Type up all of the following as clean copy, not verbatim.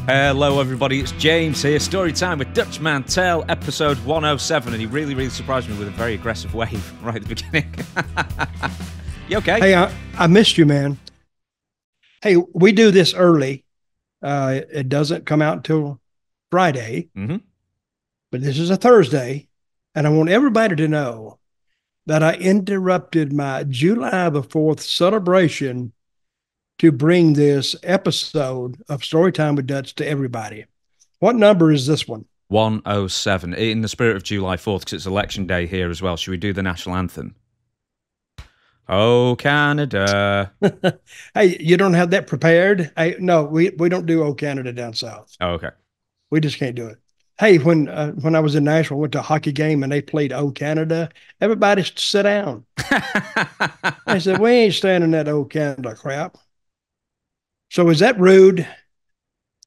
Hello everybody, it's James here, story time with Dutch Mantell, episode 107, and he really surprised me with a very aggressive wave right at the beginning. You okay? Hey, I missed you, man. Hey, we do this early. It doesn't come out until Friday, but this is a Thursday, and I want everybody to know that I interrupted my July the 4th celebration to bring this episode of Storytime with Dutch to everybody. What number is this one? 107. In the spirit of July 4th, because it's election day here as well, should we do the national anthem? Oh, Canada. Hey, you don't have that prepared? No, we don't do Oh, Canada down south. Oh, okay. We just can't do it. Hey, when I was in Nashville, I went to a hockey game and they played Oh, Canada. Everybody sit down. I said, we ain't standing that Oh, Canada crap. So is that rude?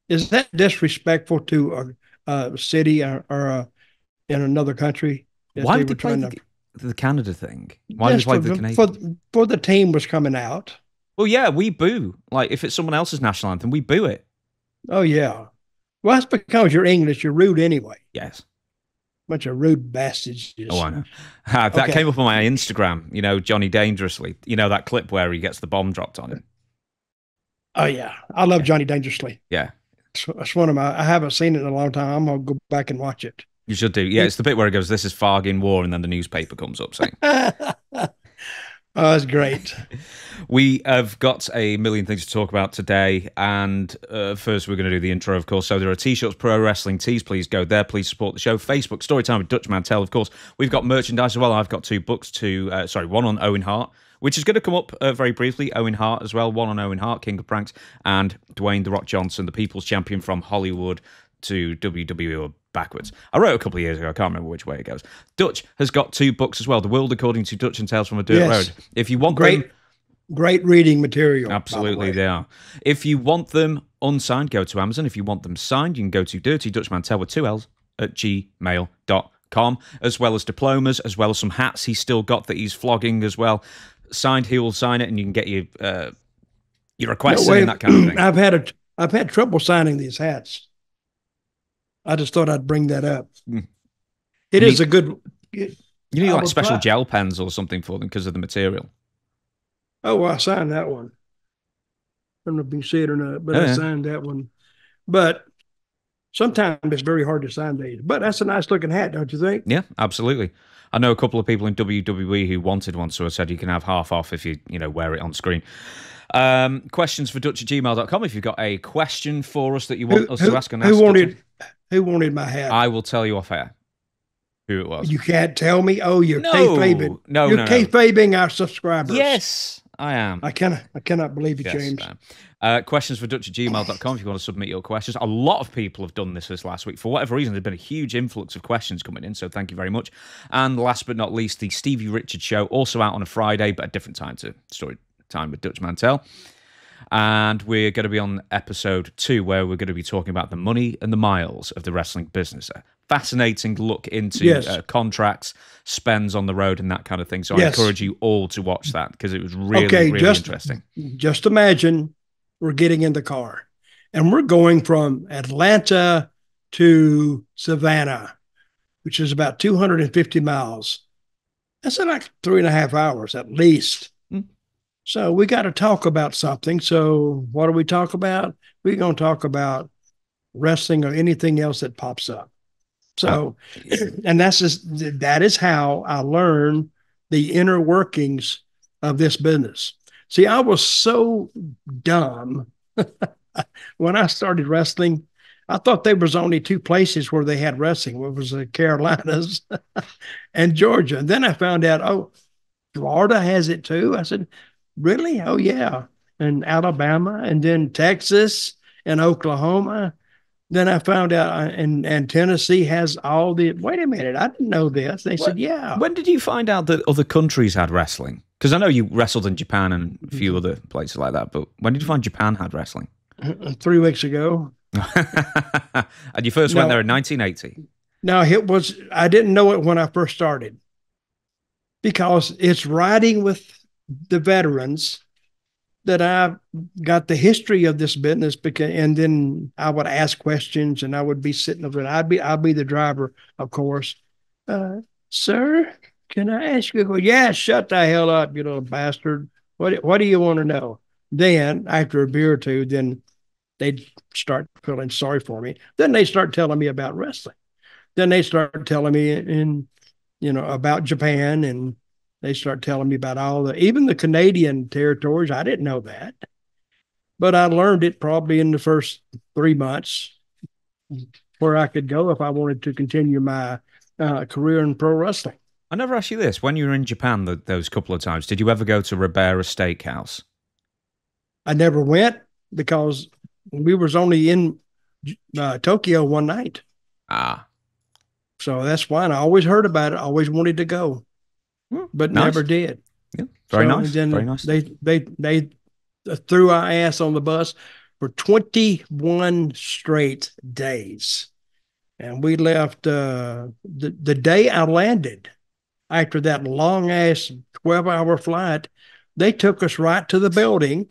Is that disrespectful to a city or in another country? Why would they play the Canada thing? Why did they play the Canadian? For the team was coming out. Well, yeah, we boo. Like, if it's someone else's national anthem, we boo it. Oh, yeah. Well, that's because you're English. You're rude anyway. Yes. Bunch of rude bastards. Oh, I know. That came up on my Instagram, you know, Johnny Dangerously. You know, that clip where he gets the bomb dropped on him. Oh, yeah. I love Johnny Dangerously. Yeah. It's one of my, I haven't seen it in a long time. I'm going to go back and watch it. You should do. Yeah, it's the bit where it goes, this is Fargin War, and then the newspaper comes up saying. Oh, that's great. We have got a million things to talk about today, and first we're going to do the intro, of course. So there are T-shirts, pro wrestling tees. Please go there. Please support the show. Facebook, Storytime with Dutch Mantell, of course. We've got merchandise as well. I've got two books, one on Owen Hart, which is going to come up very briefly. Owen Hart as well. One on Owen Hart, King of Pranks, and Dwayne The Rock Johnson, the People's Champion from Hollywood to WWE or backwards. I wrote a couple of years ago. I can't remember which way it goes. Dutch has got two books as well. The World According to Dutch and Tales from a Dirt Road. If you want great reading material. Absolutely, they are. If you want them unsigned, go to Amazon. If you want them signed, you can go to Dirty Dutch Mantell with 2 L's at gmail.com, as well as diplomas, as well as some hats he's still got that he's flogging as well. Signed, he will sign it, and you can get your requests and that kind of thing. I've had trouble signing these hats. I just thought I'd bring that up. It is a good. You need like special gel pens or something for them because of the material. Oh, well, I signed that one. I don't know if you see it or not, but I signed that one. But sometimes it's very hard to sign these. But that's a nice looking hat, don't you think? Yeah, absolutely. I know a couple of people in WWE who wanted one, so I said you can have half off if you wear it on screen. Questions for Dutch@gmail.com if you've got a question for us that you want us to ask and ask. Who wanted my hat? I will tell you off air who it was. You can't tell me? Oh, you're kayfabing. No, you're kayfabing our subscribers. Yes, I am. I cannot believe you, James. Questions for Dutch@gmail.com if you want to submit your questions. A lot of people have done this last week. For whatever reason, there's been a huge influx of questions coming in, so thank you very much. And last but not least, the Stevie Richards Show, also out on a Friday, but a different time to Story Time with Dutch Mantell. And we're going to be on episode 2, where we're going to be talking about the money and the miles of the wrestling business. A fascinating look into contracts, spends on the road, and that kind of thing. So I encourage you all to watch that because it was really interesting. Just imagine we're getting in the car and we're going from Atlanta to Savannah, which is about 250 miles. That's like 3.5 hours at least. So we got to talk about something. So what do we talk about? We're going to talk about wrestling or anything else that pops up. So, and that is how I learned the inner workings of this business. See, I was so dumb when I started wrestling. I thought there was only 2 places where they had wrestling. It was the Carolinas and Georgia. And then I found out, oh, Florida has it too. I said, really? Oh, yeah. And Alabama, and then Texas and Oklahoma. Then I found out and Tennessee has all the, wait a minute, I didn't know this. They said, yeah. When did you find out that other countries had wrestling? Because I know you wrestled in Japan and a few other places like that, but when did you find Japan had wrestling? 3 weeks ago. And you first went there in 1980? No, I didn't know it when I first started because it's riding with the veterans that I got the history of this business, because, and then I would ask questions, and I would be sitting over there. I'd be the driver, of course. Uh, Sir, can I ask you? Yeah, shut the hell up, you little bastard. What do you want to know? Then after a beer or two, then they'd start feeling sorry for me. Then they start telling me about wrestling. Then they start telling me about Japan, and they start telling me about even the Canadian territories. I didn't know that, but I learned it probably in the first 3 months, where I could go if I wanted to continue my career in pro wrestling. I never asked you this. When you were in Japan those couple of times, did you ever go to Ribera Steakhouse? I never went because we was only in Tokyo one night. Ah. So that's why I always heard about it. I always wanted to go, but nice. never did. Yeah, very nice. Then very nice. They threw our ass on the bus for 21 straight days. And we left the day I landed, after that long ass 12-hour flight. They took us right to the building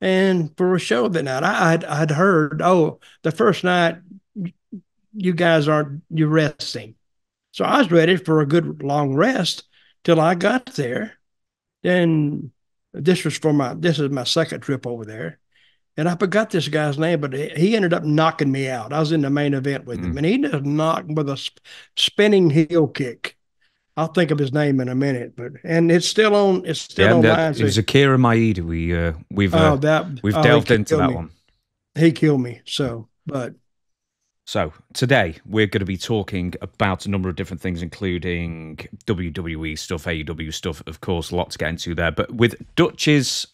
and for a show that night. I'd heard, the first night you're resting. So I was ready for a good long rest till I got there. Then this is my second trip over there. And I forgot this guy's name, but he ended up knocking me out. I was in the main event with him, and he just knocked with a spinning heel kick. I'll think of his name in a minute, and it's still on. It's still online. It was Akira Maeda. We've delved into that one. He killed me. So today we're going to be talking about a number of different things, including WWE stuff, AEW stuff, of course, a lot to get into there. But with Dutch's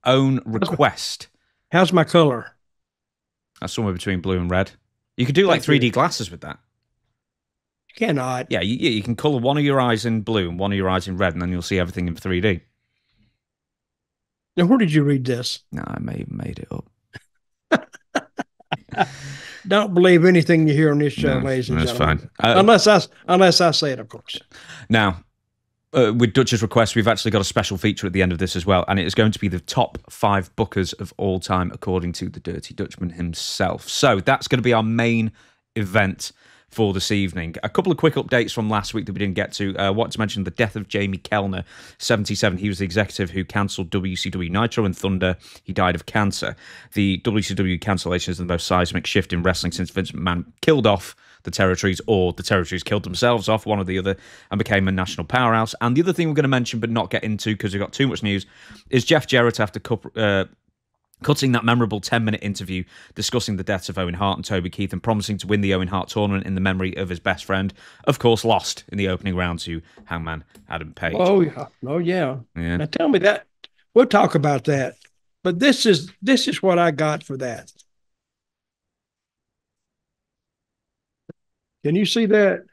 own request. How's my color? That's somewhere between blue and red. You could do like 3D glasses with that. You cannot. Yeah, you can color one of your eyes in blue and one of your eyes in red, and then you'll see everything in 3D. Now, where did you read this? No, I may have made it up. Don't believe anything you hear on this show, ladies and gentlemen. That's fine. Unless I say it, of course. Now, with Dutch's request, we've actually got a special feature at the end of this as well, and it is going to be the top 5 bookers of all time, according to the Dirty Dutchman himself. So that's going to be our main event for this evening. A couple of quick updates from last week that we didn't get to. I want to mention the death of Jamie Kellner, 77. He was the executive who cancelled WCW Nitro and Thunder. He died of cancer. The WCW cancellation is the most seismic shift in wrestling since Vince McMahon killed off the territories, or the territories killed themselves off, one or the other, and became a national powerhouse. And the other thing we're going to mention but not get into because we've got too much news is Jeff Jarrett, after cutting that memorable 10-minute interview discussing the deaths of Owen Hart and Toby Keith and promising to win the Owen Hart tournament in the memory of his best friend, of course lost in the opening round to Hangman Adam Page. Oh yeah. Now tell me that. We'll talk about that. But this is what I got for that. Can you see that?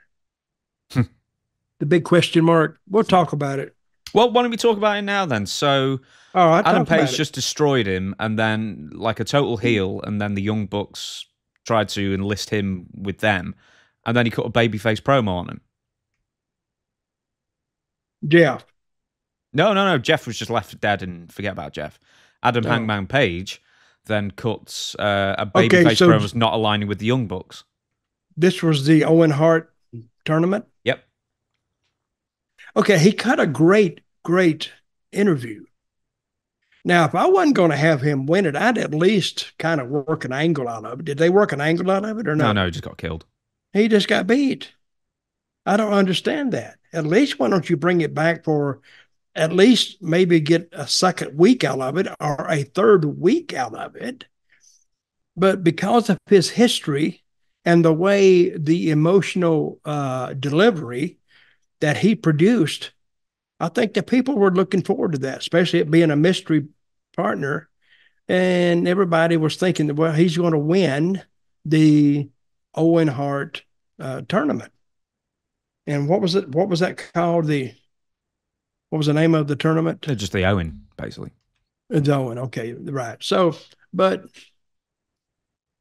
The big question mark. We'll talk about it. Well, why don't we talk about it now then? So Adam Page just destroyed him, and then like a total heel, and then the Young Bucks tried to enlist him with them, and then he cut a babyface promo on him. Jeff. No. Jeff was just left for dead, and forget about Jeff. Adam Hangman Page then cuts a babyface promo was not aligning with the Young Bucks. This was the Owen Hart tournament? Yep. Okay, he cut a great interview. Now, if I wasn't going to have him win it, I'd at least kind of work an angle out of it. Did they work an angle out of it or not? No, he just got killed. He just got beat. I don't understand that. At least why don't you bring it back for at least maybe get a second week out of it or a third week out of it. But because of his history and the way the emotional delivery that he produced, I think the people were looking forward to that, especially it being a mystery partner. And everybody was thinking, well, he's going to win the Owen Hart tournament. And what was it? What was that called? What was the name of the tournament? Just the Owen, basically. The Owen. Okay, right. So,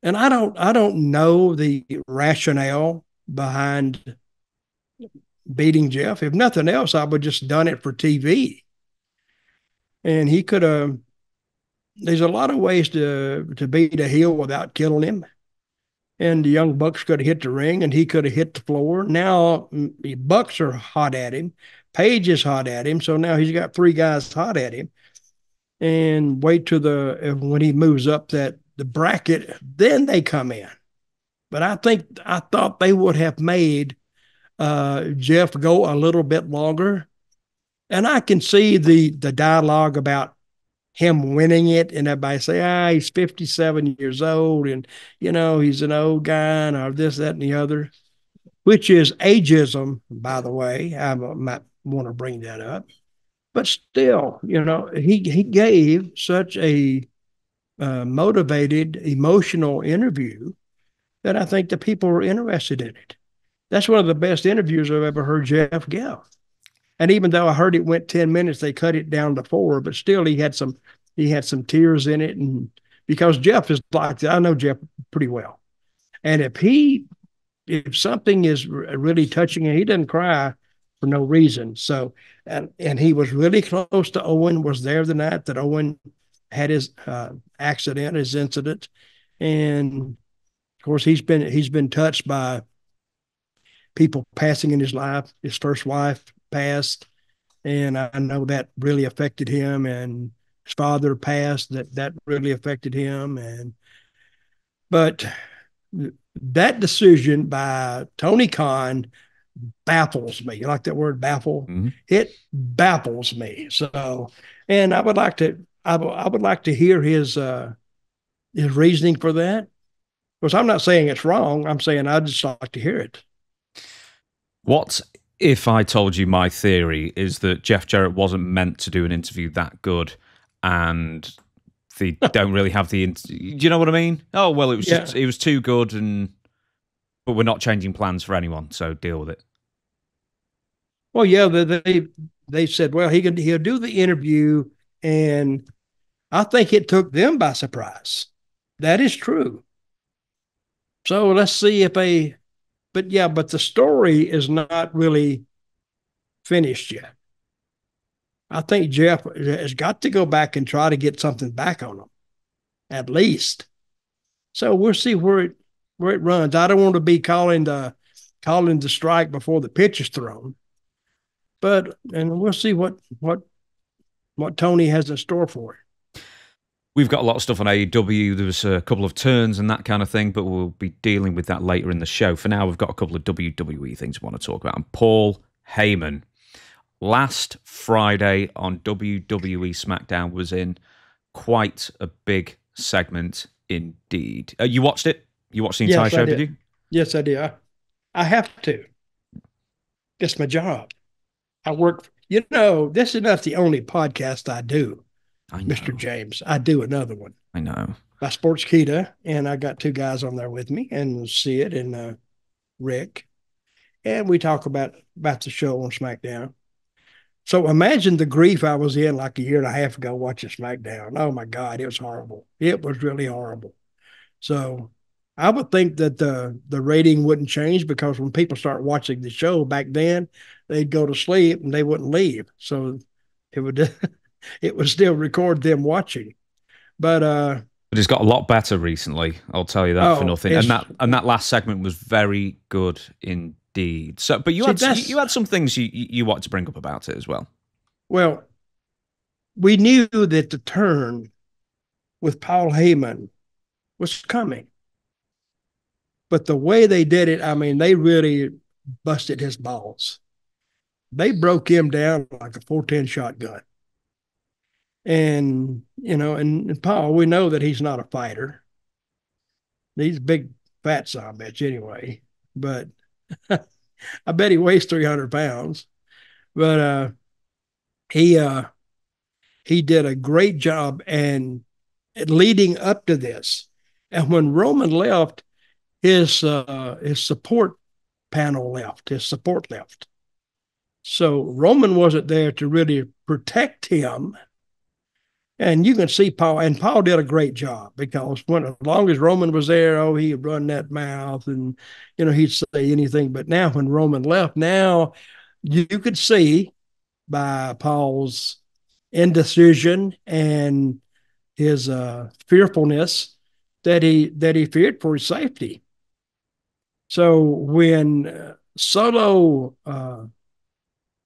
and I don't know the rationale behind beating Jeff. If nothing else, I would just done it for TV. And he could have there's a lot of ways to beat a heel without killing him. And the Young Bucks could have hit the ring and he could have hit the floor. Now the Bucks are hot at him. Paige is hot at him. So now he's got three guys hot at him. And wait till when he moves up that the bracket, then they come in. But I thought they would have made Jeff go a little bit longer. And I can see the dialogue about him winning it, and everybody say, he's 57 years old, and he's an old guy, and or this, that, and the other, which is ageism, by the way. I might want to bring that up, but still, he gave such a motivated, emotional interview that I think the people were interested in it. That's one of the best interviews I've ever heard Jeff give. And even though I heard it went 10 minutes, they cut it down to 4, but still he had some tears in it. And because Jeff is like, I know Jeff pretty well. And if something is really touching him, he doesn't cry for no reason. So, and he was really close to Owen, was there the night that Owen had his accident, his incident. And of course, he's been touched by people passing in his life. His first wife passed, and I know that really affected him. And his father passed, that really affected him. But that decision by Tony Khan baffles me. You like that word, baffle? Mm-hmm. It baffles me. So, and I would like to hear his reasoning for that. Because I'm not saying it's wrong. I'm saying I'd just like to hear it. What if I told you my theory is that Jeff Jarrett wasn't meant to do an interview that good, and they don't really have do you know what I mean? Oh, well, it was just, it was too good, but we're not changing plans for anyone, so deal with it. Well, yeah, they said, well, he'll do the interview, and I think it took them by surprise. That is true. So let's see if but the story is not really finished yet. I think Jeff has got to go back and try to get something back on him, at least. So we'll see where it runs. I don't want to be calling the strike before the pitch is thrown, and we'll see what Tony has in store for it. We've got a lot of stuff on AEW. There was a couple of turns and that kind of thing, but we'll be dealing with that later in the show. For now, we've got a couple of WWE things we want to talk about. And Paul Heyman, last Friday on WWE SmackDown, was in quite a big segment indeed. You watched it? You watched the entire show, did you? Yes, I did. I have to. It's my job. I work. This is not the only podcast I do. Mr. James, I do another one. I know. By Sportskeeda, and I got two guys on there with me, and Sid and Rick, and we talk about the show on SmackDown. So imagine the grief I was in like a year and a half ago watching SmackDown. Oh my God, it was horrible. It was really horrible. So I would think that the rating wouldn't change, because when people start watching the show back then, they'd go to sleep and they wouldn't leave. So it would it would still record them watching. But it's got a lot better recently, I'll tell you that for nothing. And that last segment was very good indeed. So, but you had some things you wanted to bring up about it as well. Well, we knew that the turn with Paul Heyman was coming, but the way they did it, I mean, they really busted his balls. They broke him down like a 410 shotgun. And, and Paul, we know that he's not a fighter. He's a big fat son of a bitch anyway, but I bet he weighs 300 pounds. But he did a great job and leading up to this. And when Roman left, his support panel left, his support left. So Roman wasn't there to really protect him. And you can see Paul, and Paul did a great job, because as long as Roman was there, he'd run that mouth and, he'd say anything. But now when Roman left, now you could see by Paul's indecision and his fearfulness that he feared for his safety. So when Solo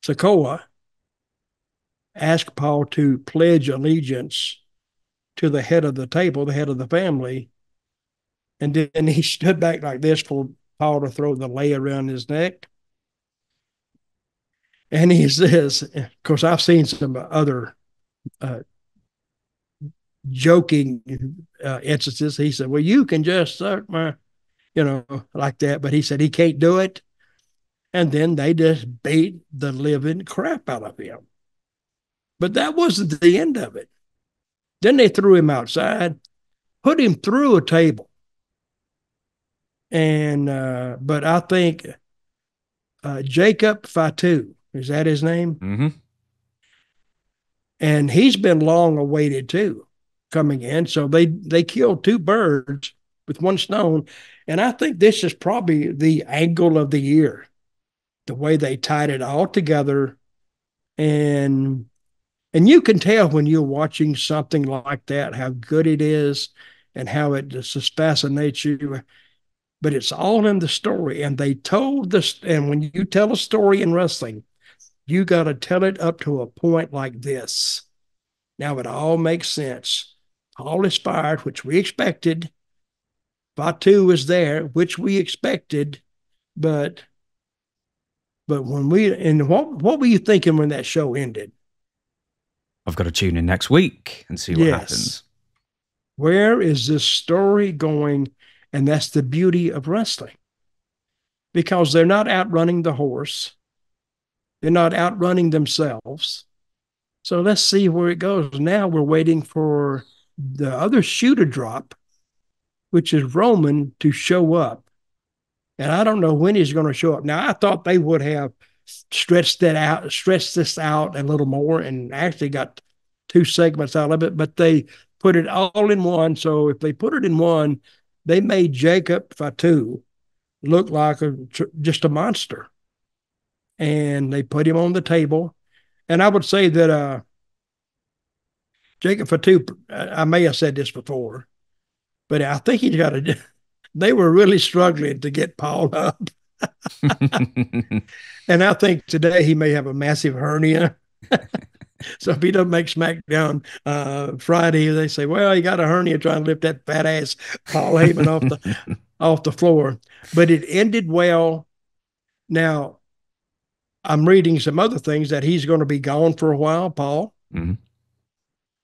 Sokoa asked Paul to pledge allegiance to the head of the table, the head of the family, and then he stood back like this for Paul to throw the lei around his neck. And he says, of course, I've seen some other joking instances. He said, well, you can just suck my, like that. But he said he can't do it. And then they just beat the living crap out of him. But that wasn't the end of it. Then they threw him outside, put him through a table. And, but I think Jacob Fatu, is that his name? Mm-hmm. And he's been long awaited too, coming in. So they killed two birds with one stone. And I think this is probably the angle of the year, the way they tied it all together. And you can tell when you're watching something like that, how good it is and how it just fascinates you. But it's all in the story. And they told this, and when you tell a story in wrestling, you got to tell it up to a point like this. Now it all makes sense. Paul is fired, which we expected. Fatu is there, which we expected. But when what were you thinking when that show ended? I've got to tune in next week and see what happens. Where is this story going? And that's the beauty of wrestling. Because they're not outrunning the horse. They're not outrunning themselves. So let's see where it goes. Now we're waiting for the other shoe to drop, which is Roman to show up. And I don't know when he's going to show up. Now, I thought they would have stretched this out a little more and actually got two segments out of it, but they put it all in one. So if they put it in one, they made Jacob Fatu look like just a monster. And they put him on the table. And I would say that Jacob Fatu, I may have said this before, but I think he's got to. They were really struggling to get Paul up. And I think today he may have a massive hernia. So if he doesn't make SmackDown Friday, they say, well, he got a hernia trying to lift that fat ass Paul Heyman off the floor. But it ended well. Now, I'm reading some other things that he's going to be gone for a while, Paul,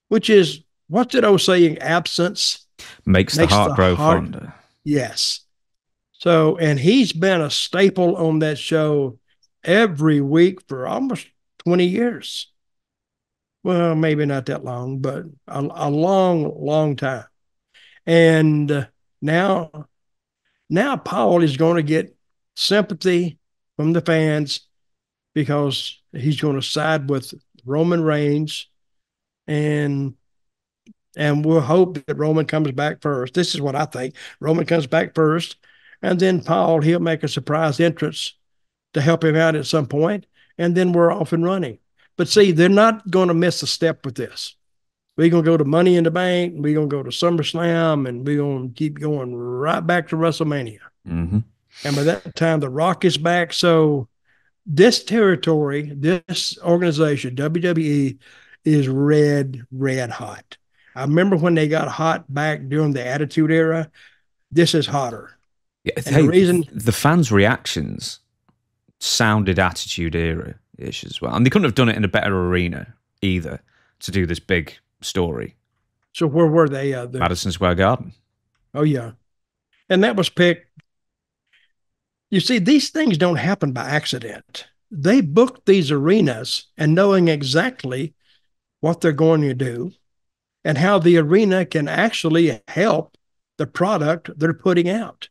which is, what's that old saying? Absence makes the heart grow fonder. Yes. So, and he's been a staple on that show every week for almost 20 years. Well, maybe not that long, but a long, long time. And now Paul is going to get sympathy from the fans because he's going to side with Roman Reigns, and we'll hope that Roman comes back first. This is what I think. Roman comes back first, and then Paul, he'll make a surprise entrance to help him out at some point, and then we're off and running. But see, they're not going to miss a step with this. We're going to go to Money in the Bank, we're going to go to SummerSlam, and we're going to keep going right back to WrestleMania. Mm-hmm. And by that time, The Rock is back. So this territory, this organization, WWE, is red hot. I remember when they got hot back during the Attitude Era. This is hotter. Yeah, the fans' reactions sounded Attitude Era-ish as well. And they couldn't have done it in a better arena either to do this big story. So where were they? Madison Square Garden. Oh, yeah. And that was picked. You see, these things don't happen by accident. They booked these arenas and knowing exactly what they're going to do and how the arena can actually help the product they're putting out.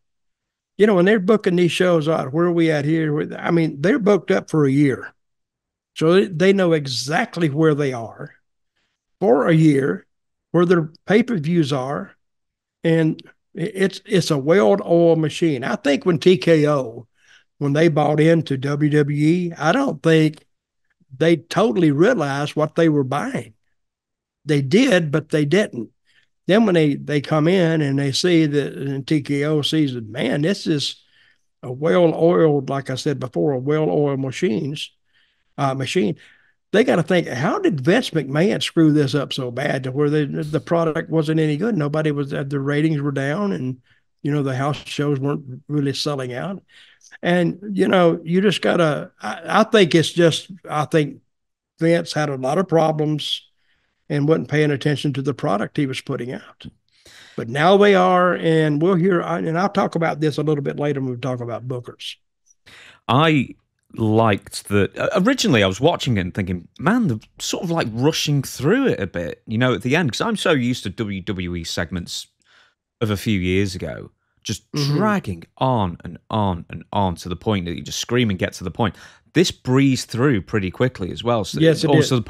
You know, when they're booking these shows out, where are we at here? I mean, they're booked up for a year. So they know exactly where they are for a year, where their pay-per-views are, and it's a well-oiled machine. I think when TKO, when they bought into WWE, I don't think they totally realized what they were buying. They did, but they didn't. Then when they come in and they see that, and TKO sees that, man, this is a well-oiled, like I said before, a well-oiled machine. They got to think, how did Vince McMahon screw this up so bad to where the product wasn't any good? Nobody was, the ratings were down, and the house shows weren't really selling out. And you just gotta. I think it's just. I think Vince had a lot of problems and wasn't paying attention to the product he was putting out. But now they are, and we'll hear. And I'll talk about this a little bit later when we talk about bookers. I liked that. Originally, I was watching it and thinking, man, they're sort of like rushing through it a bit, at the end, because I'm so used to WWE segments of a few years ago, just dragging on and on and on to the point that you just scream and get to the point. This breezed through pretty quickly as well. So yes, it almost did.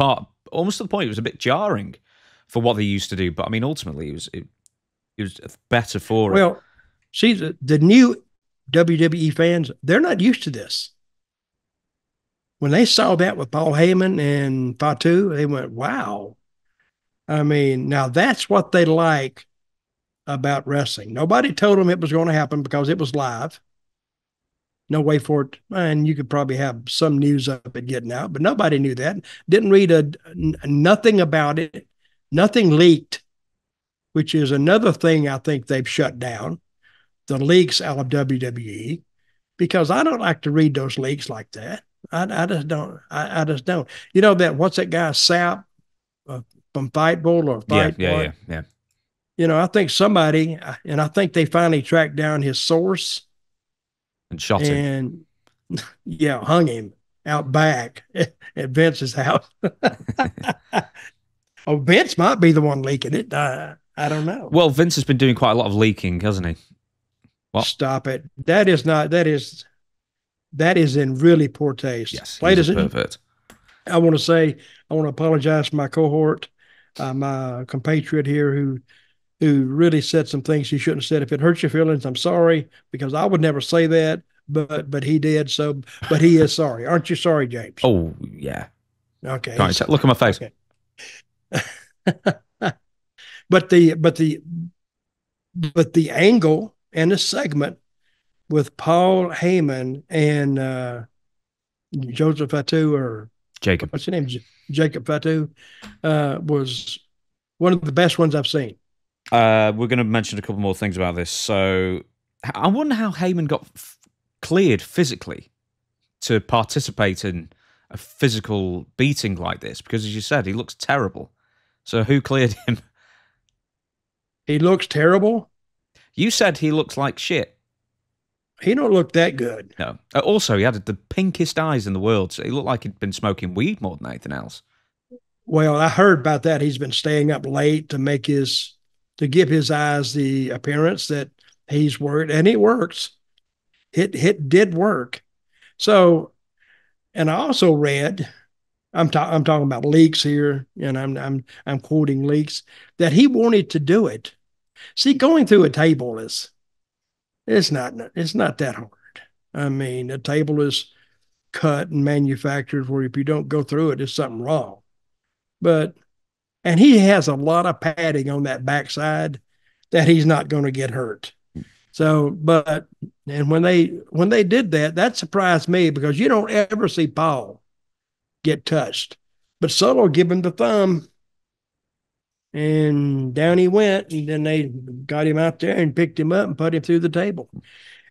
Almost to the point it was a bit jarring for what they used to do. But I mean, ultimately, it was better for it. Well, see, the new WWE fans, they're not used to this. When they saw that with Paul Heyman and Fatu, they went, wow. I mean, now that's what they like about wrestling. Nobody told them it was going to happen because it was live. No way for it. And you could probably have some news of it getting out, but nobody knew that. Didn't read nothing about it. Nothing leaked, which is another thing I think they've shut down, the leaks out of WWE, because I don't like to read those leaks like that. I just don't. I just don't. That, what's that guy, Sap, from Fightful or Fight Boy? Yeah. I think somebody, and I think they finally tracked down his source and shot him. And hung him out back at Vince's house. Oh, Vince might be the one leaking it. I don't know. Well, Vince has been doing quite a lot of leaking, hasn't he? What? Stop it. That is in really poor taste. Yes, ladies and pervert. I want to apologize to my cohort, my compatriot here who really said some things he shouldn't have said. If it hurts your feelings, I'm sorry, because I would never say that, but he did. So, but he is sorry. Aren't you sorry, James? Oh, yeah. Okay. Look at my face. Okay. but the angle and the segment with Paul Heyman and Joseph Fatu, or Jacob, what's his name? Jacob Fatu, was one of the best ones I've seen. We're going to mention a couple more things about this. So I wonder how Heyman got cleared physically to participate in a physical beating like this, because as you said, he looks terrible. So who cleared him? He looks terrible? You said he looks like shit. He don't look that good. No. Also, he had the pinkest eyes in the world, so he looked like he'd been smoking weed more than anything else. Well, I heard about that. He's been staying up late to give his eyes the appearance that he's worried, and it works. It did work. So, and I also read, I'm talking about leaks here, and I'm quoting leaks, that he wanted to do it. See, going through a table it's not that hard. I mean, a table is cut and manufactured where if you don't go through it, there's something wrong. And he has a lot of padding on that backside that he's not going to get hurt. So, and when they did that, that surprised me, because you don't ever see Paul get touched. But Solo gave him the thumb, and down he went, and then they got him out there and picked him up and put him through the table.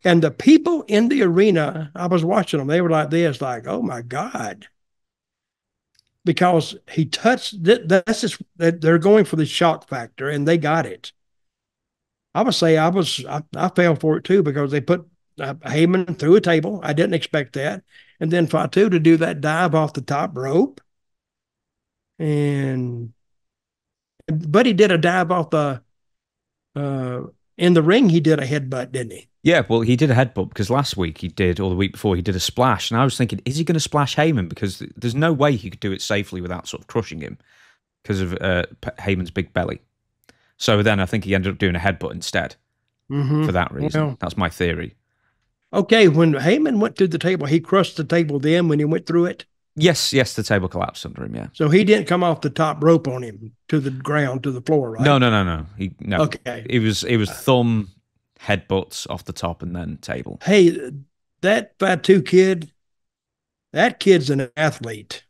And the people in the arena, I was watching them, they were like this, like, oh my God. Because he touched, that's just, they're going for the shock factor, and they got it. I would say I fell for it too, because they put Heyman through a table. I didn't expect that. And then Fatu to do that dive off the top rope. But he did a dive off in the ring, he did a headbutt, didn't he? Yeah, well, he did a headbutt because last week or the week before, he did a splash. And I was thinking, is he going to splash Heyman? Because there's no way he could do it safely without sort of crushing him because of Heyman's big belly. So then I think he ended up doing a headbutt instead for that reason. Well, that's my theory. Okay, when Heyman went through the table, he crushed the table then when he went through it? Yes, the table collapsed under him. Yeah. So he didn't come off the top rope on him to the ground, to the floor, right? No. No. Okay. It was thumb, headbutts off the top, and then table. Hey, that Fatu kid, that kid's an athlete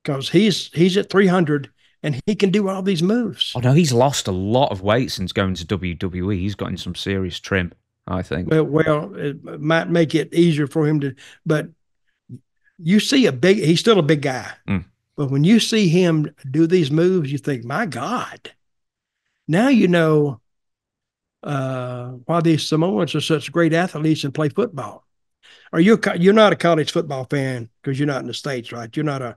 because he's at 300 and he can do all these moves. Oh no, he's lost a lot of weight since going to WWE. He's gotten some serious trim, I think. Well, it might make it easier for him to, but you see he's still a big guy. But when you see him do these moves, you think, my God, now you know why these Samoans are such great athletes and play football. You're not a college football fan because you're not in the States, right? You're not a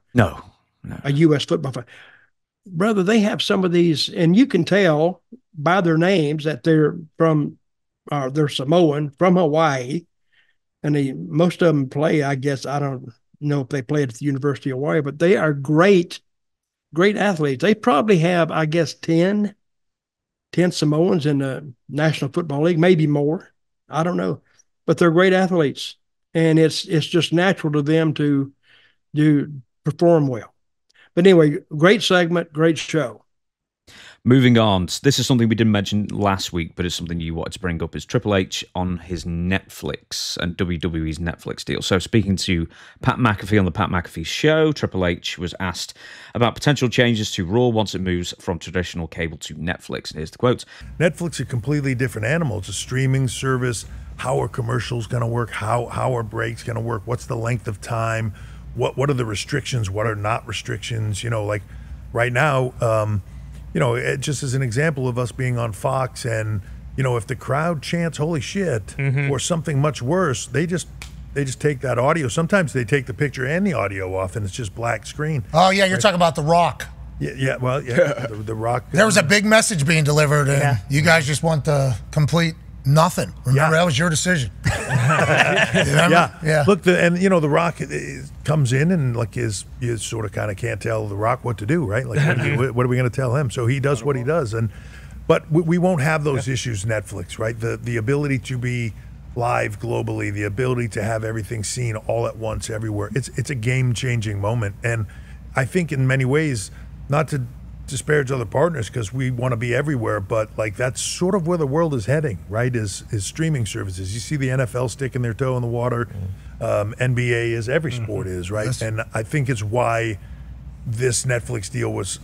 U.S. football fan. Brother, they have some of these, and you can tell by their names that they're Samoan from Hawaii, and most of them play, I guess, I don't know if they played at the University of Hawaii, but they are great athletes. They probably have, I guess, 10 Samoans in the National Football League, maybe more. I don't know, but they're great athletes, and it's just natural to them to perform well. But anyway, great segment, great show. Moving on, this is something we didn't mention last week, but it's something you wanted to bring up, is Triple H on his Netflix and WWE's Netflix deal. So speaking to Pat McAfee on the Pat McAfee Show, Triple H was asked about potential changes to Raw once it moves from traditional cable to Netflix. And here's the quote. Netflix is a completely different animal. It's a streaming service. How are commercials going to work? How are breaks going to work? What's the length of time? What are the restrictions? What are not restrictions? You know, like right now, you know, just as an example of us being on Fox and, you know, if the crowd chants holy shit or something much worse, they just take that audio. Sometimes they take the picture and the audio off and it's just black screen. Oh, yeah, you're talking about The Rock. Yeah, the Rock. There was a big message being delivered and you guys just want the complete nothing. Remember, that was your decision. Yeah. Look, and you know, The Rock comes in and like you sort of kind of can't tell The Rock what to do, right? Like, what are we going to tell him? So he does what he does, but we won't have those issues. Netflix, right? The ability to be live globally, the ability to have everything seen all at once everywhere. It's a game-changing moment, and I think in many ways, not to disparage other partners because we want to be everywhere, but like that's sort of where the world is heading, right? Is streaming services. You see the NFL sticking their toe in the water. NBA is, every sport is, right? Yes. And I think it's why this Netflix deal was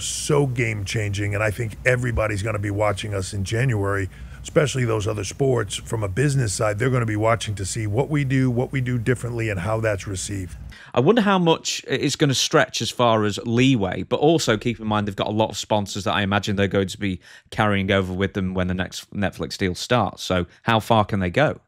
so game changing, and I think everybody's going to be watching us in January, especially those other sports. From a business side, they're going to be watching to see what we do differently and how that's received. I wonder how much it's going to stretch as far as leeway, but also keep in mind they've got a lot of sponsors that I imagine they're going to be carrying over with them when the next Netflix deal starts. So how far can they go?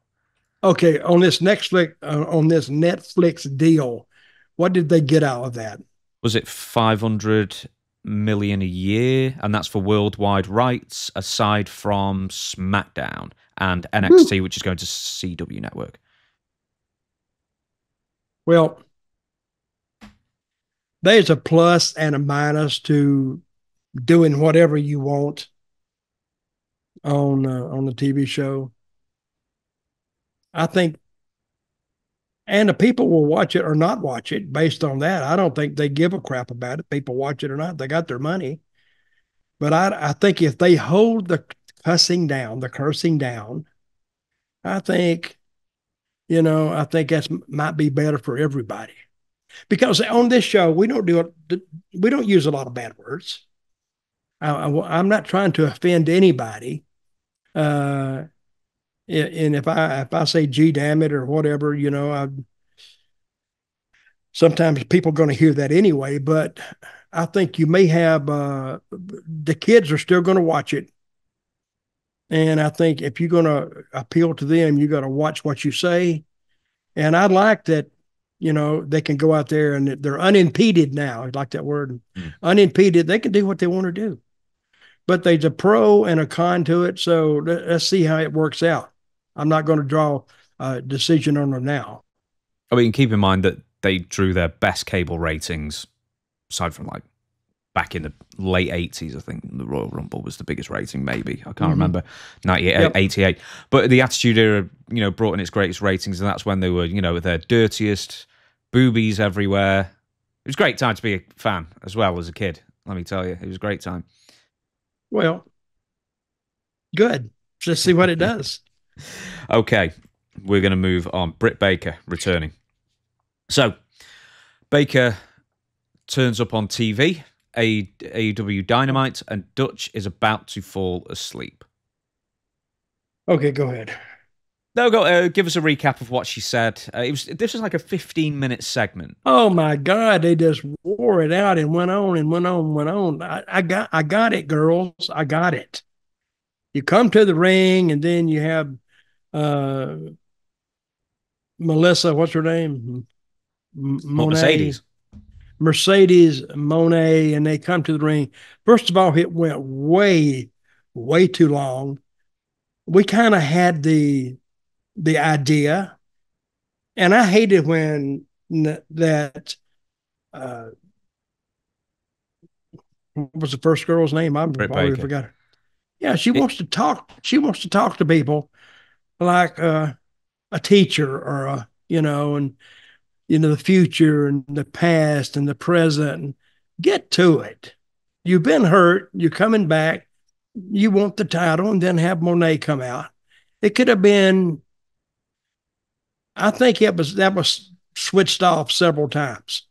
Okay, on this Netflix deal, what did they get out of that? Was it $500 million a year? And that's for worldwide rights, aside from SmackDown and NXT, which is going to CW Network. Well, there's a plus and a minus to doing whatever you want on the TV show. I think, and the people will watch it or not watch it based on that. I don't think they give a crap about it. People watch it or not. They got their money. But I think if they hold the cursing down, I think that might be better for everybody. Because on this show, we don't use a lot of bad words. I'm not trying to offend anybody. And if I say "gee, damn it" or whatever, you know, sometimes people are going to hear that anyway. But I think you may have the kids are still going to watch it, and I think if you're going to appeal to them, you got to watch what you say. And I like that. You know, they can go out there and they're unimpeded now. I like that word. Unimpeded. They can do what they want to do. But there's a pro and a con to it. So let's see how it works out. I'm not going to draw a decision on them now. I mean, keep in mind that they drew their best cable ratings, aside from like back in the late 80s, I think the Royal Rumble was the biggest rating, maybe. I can't remember. 98, 88. But the Attitude Era, you know, brought in its greatest ratings, and that's when they were, you know, their dirtiest, boobies everywhere. It was a great time to be a fan as well as a kid. Let me tell you, it was a great time. Well, good. Let's see what it does. Okay, we're going to move on. Britt Baker returning. So, Baker turns up on TV, AEW Dynamite, and Dutch is about to fall asleep. Okay, go ahead. No, go. Give us a recap of what she said. This was like a 15-minute segment. Oh my God, they just wore it out and went on and went on and went on. I got it, girls. I got it. You come to the ring, and then you have Melissa, what's her name? Mercedes Mone, and they come to the ring. First of all, it went way, way too long. We kind of had the idea, and I hated when that what was the first girl's name? I already forgot her. Yeah, she wants to talk. She wants to talk to people like a teacher or and the future and the past and the present. And get to it. You've been hurt. You're coming back. You want the title, and then have Monet come out. It could have been. I think that was switched off several times.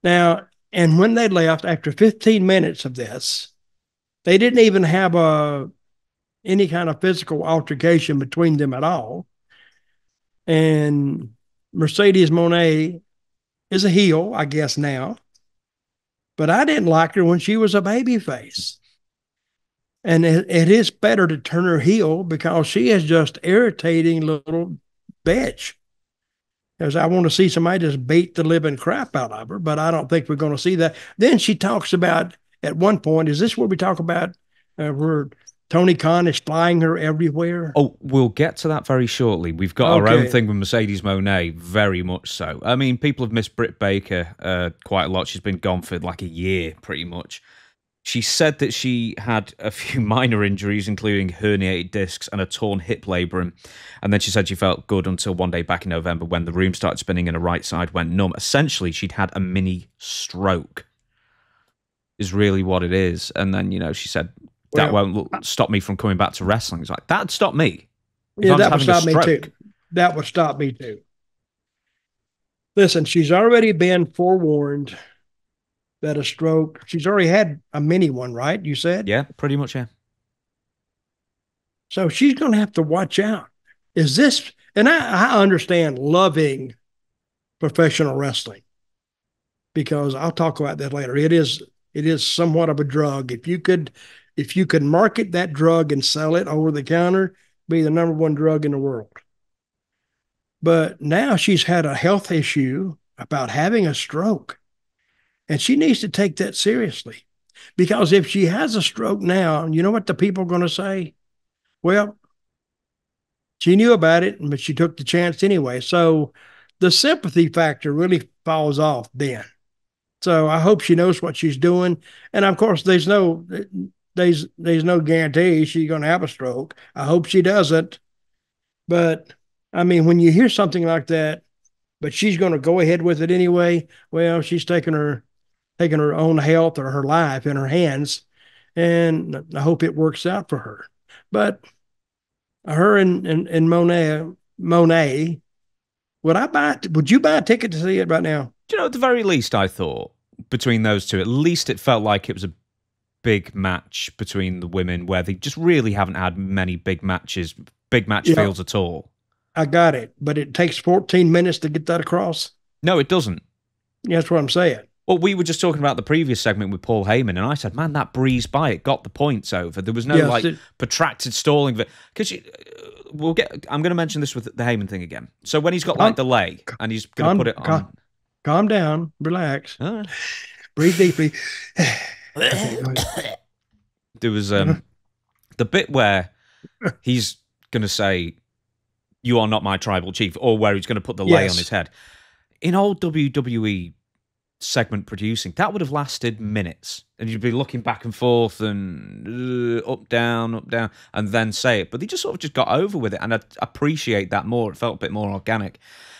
Now, and when they left after 15 minutes of this, they didn't even have any kind of physical altercation between them at all. And Mercedes Mone is a heel, I guess now. But I didn't like her when she was a babyface. And it is better to turn her heel because she is just irritating little bitch. Because I want to see somebody just beat the living crap out of her, but I don't think we're going to see that. Then she talks about, at one point, is this where we talk about where Tony Khan is flying her everywhere? Oh, we'll get to that very shortly. We've got our own thing with Mercedes Mone, very much so. I mean, people have missed Britt Baker quite a lot. She's been gone for like a year, pretty much. She said that she had a few minor injuries, including herniated discs and a torn hip labrum. And then she said she felt good until one day back in November when the room started spinning and her right side went numb. Essentially, she'd had a mini stroke, is really what it is. And then, she said, that won't stop me from coming back to wrestling. It's like, that'd stop me. Yeah, that would stop me too. That would stop me too. Listen, she's already been forewarned that a stroke, she's already had a mini one, right? You said? Yeah, pretty much, yeah. So she's going to have to watch out. Is this, and I understand loving professional wrestling because I'll talk about that later. It is somewhat of a drug. If you could market that drug and sell it over the counter, it'd be the #1 drug in the world. But now she's had a health issue about having a stroke. And she needs to take that seriously because if she has a stroke now, you know what the people are going to say? Well, she knew about it, but she took the chance anyway. So the sympathy factor really falls off then. So I hope she knows what she's doing. And of course, there's no guarantee she's going to have a stroke. I hope she doesn't. But I mean, when you hear something like that, but she's going to go ahead with it anyway, well, she's taking her own health or her life in her hands, and I hope it works out for her. But her and Monet, would you buy a ticket to see it right now? At the very least, I thought between those two, at least it felt like it was a big match between the women where they just really haven't had many big match feels at all. I got it, but it takes 14 minutes to get that across. No, it doesn't. Yeah, that's what I'm saying. Well, we were just talking about the previous segment with Paul Heyman, and I said, man, that breezed by. It got the points over. There was no, protracted stalling. Because I'm going to mention this with the Heyman thing again. So when he's got, delay, and he's going to put it on. Calm down. Relax. Breathe deeply. There was the bit where he's going to say, "You are not my tribal chief," or where he's going to put the lei on his head. In old WWE segment producing, that would have lasted minutes, and you'd be looking back and forth and up, down, and then say it. But they just sort of just got over with it, and I appreciate that more. It felt a bit more organic.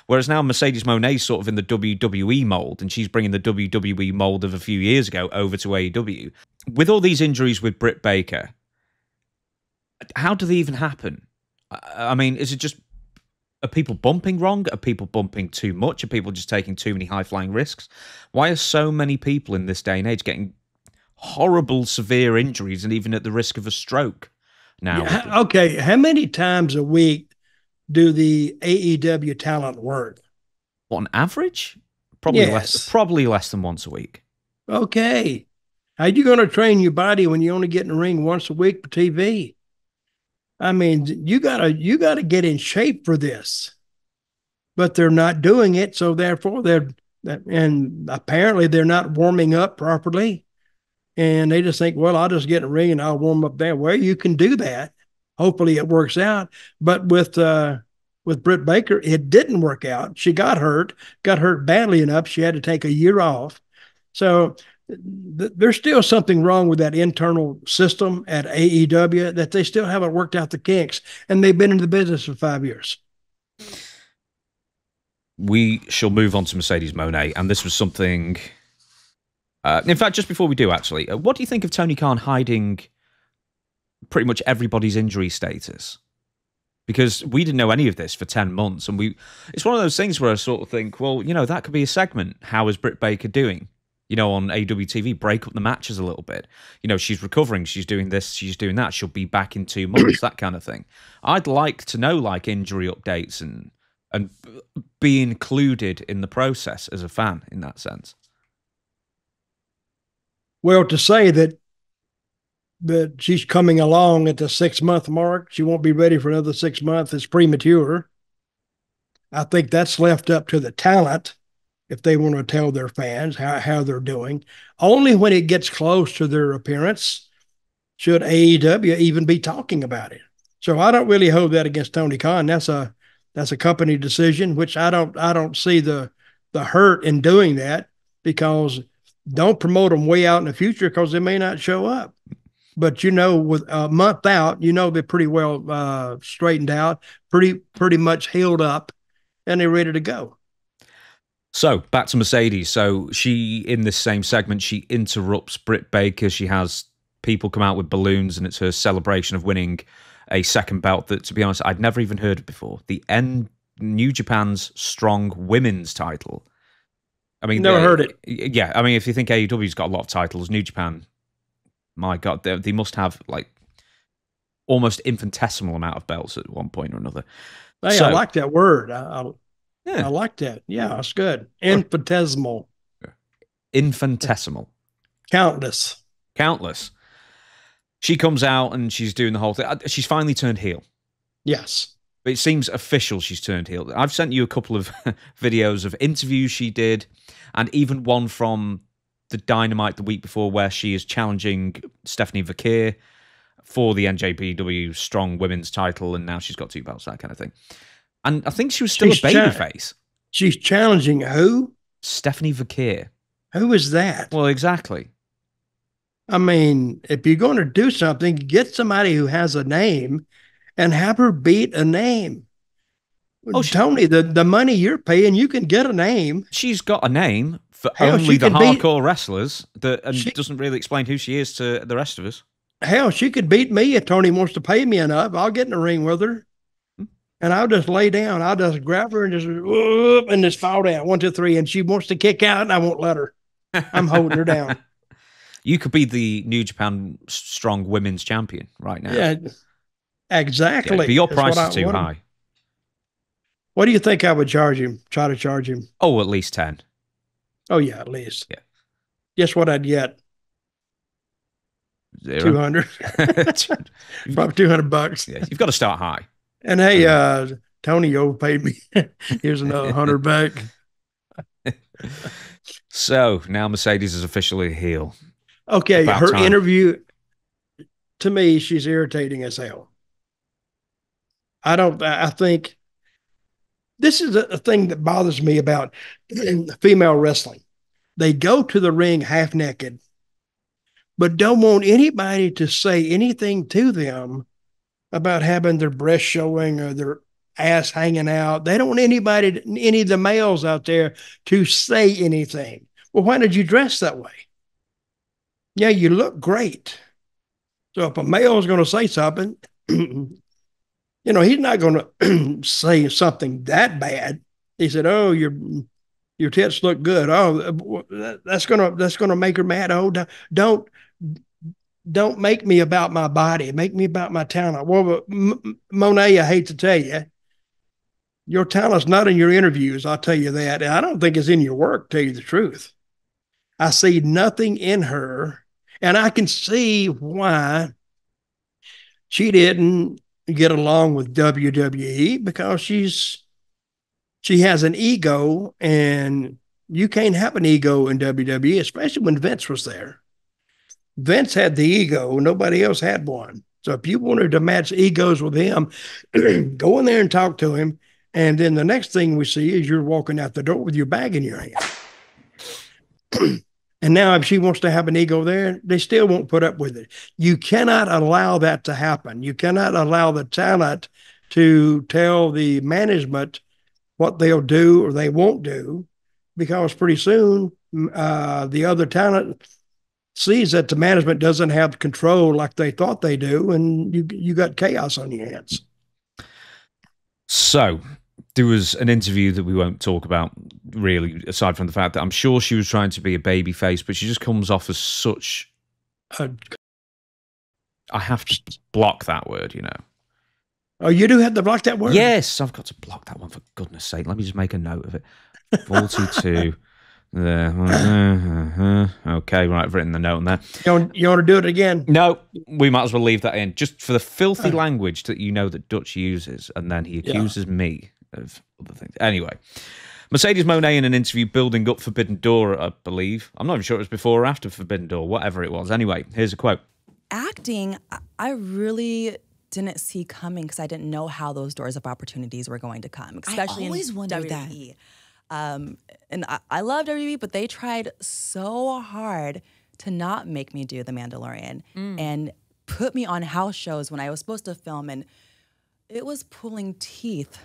Whereas now Mercedes Moné's sort of in the WWE mold, and she's bringing the WWE mold of a few years ago over to AEW. With all these injuries with Britt Baker, how do they even happen? I mean, is it just, are people bumping wrong? Are people bumping too much? Are people just taking too many high-flying risks? Why are so many people in this day and age getting horrible, severe injuries and even at the risk of a stroke now? Yeah, okay, how many times a week do the AEW talent work? What, on average? Probably less. Probably less than once a week. Okay. How you going to train your body when you only get in the ring once a week for TV? I mean, you gotta get in shape for this, but they're not doing it. So therefore, and apparently they're not warming up properly, and they just think, well, I'll just get in the ring and I'll warm up there. Well, you can do that. Hopefully, it works out. But with Britt Baker, it didn't work out. She got hurt badly enough. She had to take a year off. So there's still something wrong with that internal system at AEW, that they still haven't worked out the kinks, and they've been in the business for 5 years. We shall move on to Mercedes Moné, and this was something... in fact, just before we do, actually, what do you think of Tony Khan hiding pretty much everybody's injury status? Because we didn't know any of this for 10 months, and it's one of those things where I sort of think, well, you know, that could be a segment. How is Britt Baker doing? You know, on AWTV, break up the matches a little bit. You know, she's recovering, she's doing this, she's doing that, she'll be back in 2 months, that kind of thing. I'd like to know, like, injury updates and be included in the process as a fan in that sense. Well, to say that she's coming along at the 6-month mark, she won't be ready for another 6 months, is premature. I think that's left up to the talent, if they want to tell their fans how they're doing. Only when it gets close to their appearance should AEW even be talking about it. So I don't really hold that against Tony Khan. That's a company decision, which I don't see the hurt in doing that, because don't promote them way out in the future because they may not show up. But, you know, with a month out, you know, they're pretty well straightened out, pretty much healed up, and they're ready to go. So, back to Mercedes. So, she, in this same segment, she interrupts Britt Baker. She has people come out with balloons, and it's her celebration of winning a second belt that, to be honest, I'd never even heard of before. The New Japan's Strong Women's title. I mean, never heard it. Yeah, I mean, if you think AEW's got a lot of titles, New Japan, my God, they must have, like, almost infinitesimal amount of belts at one point or another. Hey, so, I like that word. yeah. I like that. Yeah, it's good. Infinitesimal. Infinitesimal. Countless. She comes out and she's doing the whole thing. She's finally turned heel. Yes. But it seems official she's turned heel. I've sent you a couple of videos of interviews she did, and even one from the Dynamite the week before where she is challenging Stephanie Vakir for the NJPW Strong Women's title, and now she's got 2 belts, that kind of thing. And I think she was still a babyface. She's challenging who? Stephanie Vakir. Who is that? Well, exactly. I mean, if you're going to do something, get somebody who has a name and have her beat a name. Oh, Tony, the money you're paying, you can get a name. She's got a name for only the hardcore wrestlers, and doesn't really explain who she is to the rest of us. Hell, she could beat me if Tony wants to pay me enough. I'll get in the ring with her. And I'll just lay down. I'll just grab her and just fall down. 1, 2, 3. And she wants to kick out, and I won't let her. I'm holding her down. You could be the New Japan Strong Women's Champion right now. Yeah, exactly. Yeah, but your price is too high. What do you think I would charge him? Try to charge him? Oh, at least 10. Oh, yeah, at least. Yeah. Guess what I'd get? 0. 200. Probably $200. Yeah, you've got to start high. And hey, Tony overpaid me. Here's another $100 back. So now Mercedes is officially a heel. Okay, her interview, to me, she's irritating as hell. I think this is a thing that bothers me about female wrestling. They go to the ring half naked, but don't want anybody to say anything to them about having their breasts showing or ass hanging out. They don't want anybody, any of the males out there to say anything. Well, why did you dress that way? Yeah, you look great. So if a male is going to say something, you know, he's not going to say something that bad. He said, "Oh, your tits look good. Oh, that's gonna make her mad. Oh, don't make me about my body. Make me about my talent." Well, Monet, I hate to tell you, your talent's not in your interviews. I'll tell you that. And I don't think it's in your work. To tell you the truth, I see nothing in her, and I can see why she didn't get along with WWE, because she has an ego, and you can't have an ego in WWE, especially when Vince was there. Vince had the ego. Nobody else had one. So if you wanted to match egos with him, go in there and talk to him. And then the next thing we see is you're walking out the door with your bag in your hand. And now if she wants to have an ego there, they still won't put up with it. You cannot allow that to happen. You cannot allow the talent to tell the management what they'll do or they won't do, because pretty soon the other talent sees that the management doesn't have control like they thought they do, and you got chaos on your hands. So there was an interview that we won't talk about, really, aside from the fact that I'm sure she was trying to be a baby face, but she just comes off as such... I have to block that word, you know. Oh, you do have to block that word? Yes, I've got to block that one, for goodness sake. Let me just make a note of it. 42... Okay, right, I've written the note on there. You want to do it again? No, we might as well leave that in, just for the filthy language that you know that Dutch uses, and then he accuses me of other things. Anyway, Mercedes Mone in an interview building up Forbidden Door, I believe. I'm not even sure it was before or after Forbidden Door, whatever it was. Anyway, here's a quote. Acting, I really didn't see coming, because I didn't know how those doors of opportunities were going to come, especially in WWE. And I love WWE, but they tried so hard to not make me do The Mandalorian and put me on house shows when I was supposed to film, and it was pulling teeth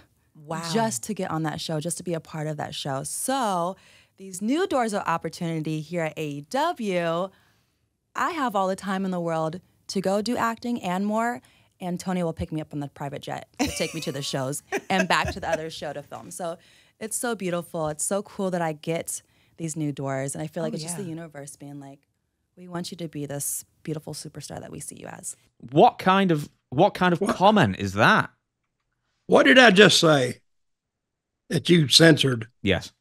just to get on that show, just to be a part of that show. So these new doors of opportunity here at AEW, I have all the time in the world to go do acting and more, and Tony will pick me up on the private jet to take me to the shows and back to the other show to film. So it's so beautiful. It's so cool that I get these new doors. And I feel like it's just the universe being like, we want you to be this beautiful superstar that we see you as. What kind of comment is that? What did I just say that you censored? Yes.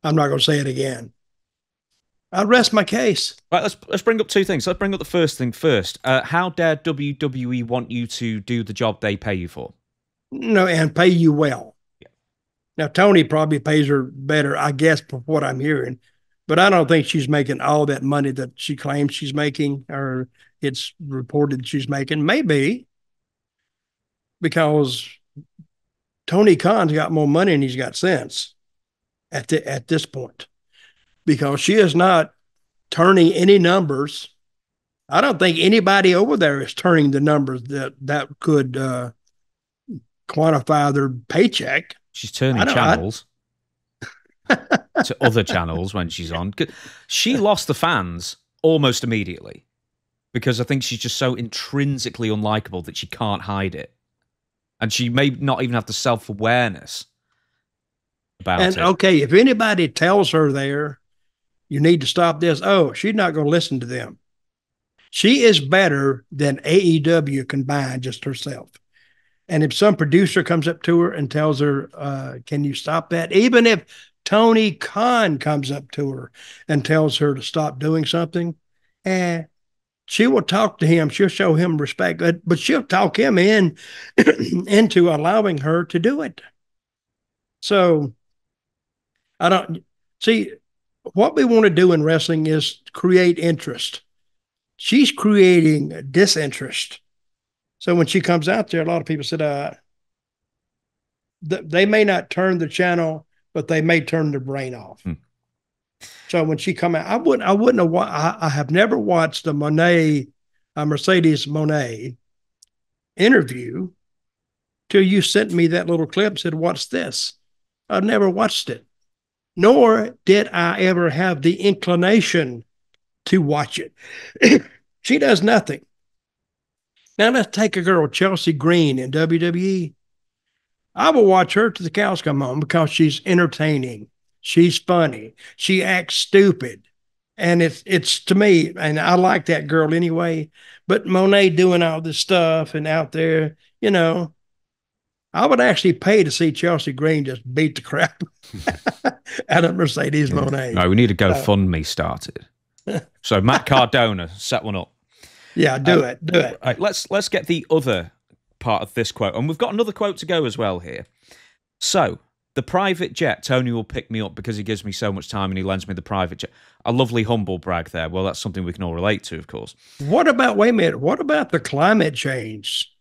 I'm not going to say it again. I'll rest my case. Right, let's bring up two things. Let's bring up the first thing first. How dare WWE want you to do the job they pay you for? No, and pay you well. Now, Tony probably pays her better, I guess, for what I'm hearing. But I don't think she's making all that money that she claims she's making, or it's reported she's making. Maybe because Tony Khan's got more money than he's got sense at this point, because she is not turning any numbers. I don't think anybody over there is turning the numbers that could quantify their paycheck. She's turning channels to other channels when she's on. She lost the fans almost immediately, because I think she's just so intrinsically unlikable that she can't hide it. And she may not even have the self-awareness about it. And okay, if anybody tells her there, you need to stop this, she's not going to listen to them. She is better than AEW combined, just herself. And if some producer comes up to her and tells her, can you stop that? Even if Tony Khan comes up to her and tells her to stop doing something, she will talk to him. She'll show him respect, but she'll talk him into allowing her to do it. So I don't see what we want to do in wrestling is create interest. She's creating disinterest. So when she comes out there, a lot of people said they may not turn the channel, but they may turn their brain off. So when she come out, I have never watched a Mercedes Mone interview till you sent me that little clip and said, what's this? I've never watched it, nor did I ever have the inclination to watch it. She does nothing. Now let's take a girl, Chelsea Green in WWE. I will watch her till the cows come home because she's entertaining. She's funny. She acts stupid. And it's to me, and I like that girl anyway, but Monet doing all this stuff and out there, I would actually pay to see Chelsea Green just beat the crap out of Mercedes Monet. No, we need a GoFundMe started. So Matt Cardona, set one up. Yeah, do it. Right, let's get the other part of this quote, and we've got another quote to go as well here. So, the private jet, Tony will pick me up because he gives me so much time and he lends me the private jet. A lovely humble brag there. Well, that's something we can all relate to, of course. Wait a minute, what about the climate change?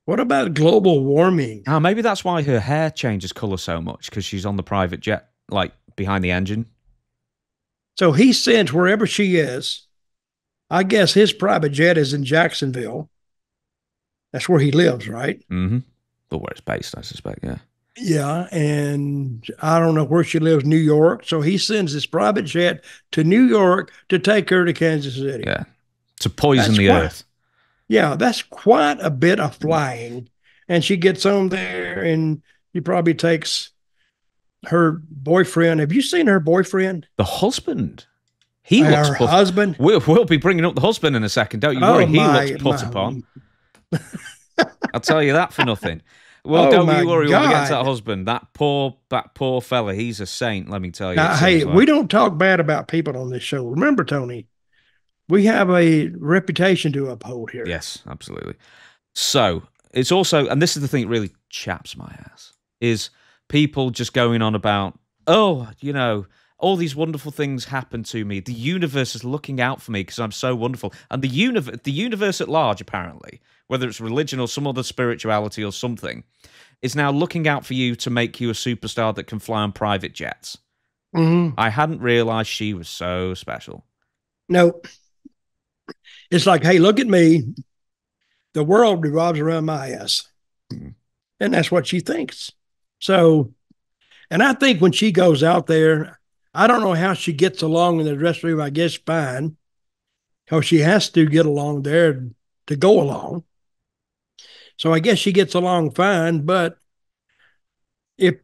What about global warming? Maybe that's why her hair changes colour so much, because she's on the private jet, like behind the engine. So he sends wherever she is. I guess his private jet is in Jacksonville. That's where he lives, right? Mm-hmm. But where it's based, I suspect, yeah. Yeah, and I don't know where she lives, New York. So he sends his private jet to New York to take her to Kansas City. Yeah, to poison the earth. Yeah, that's quite a bit of flying. And she gets on there, and he probably takes her boyfriend. Have you seen her boyfriend? The husband. He looks her husband. We'll be bringing up the husband in a second. Don't you worry. He looks put upon. I'll tell you that for nothing. Well, don't you worry when we get to that husband. That poor fella. He's a saint. Let me tell you. Now, hey, we don't talk bad about people on this show. Remember, Tony, we have a reputation to uphold here. Yes, absolutely. So it's also, and this is the thing that really chaps my ass, is people just going on about, all these wonderful things happen to me. The universe is looking out for me because I'm so wonderful. And the universe at large, apparently, whether it's religion or some other spirituality or something, is now looking out for you to make you a superstar that can fly on private jets. Mm-hmm. I hadn't realized she was so special. No. It's like, hey, look at me. The world revolves around my ass. Mm-hmm. And that's what she thinks. So, and I think when she goes out there, I don't know how she gets along in the dressing room. I guess fine. How she has to get along there to go along. So I guess she gets along fine, but they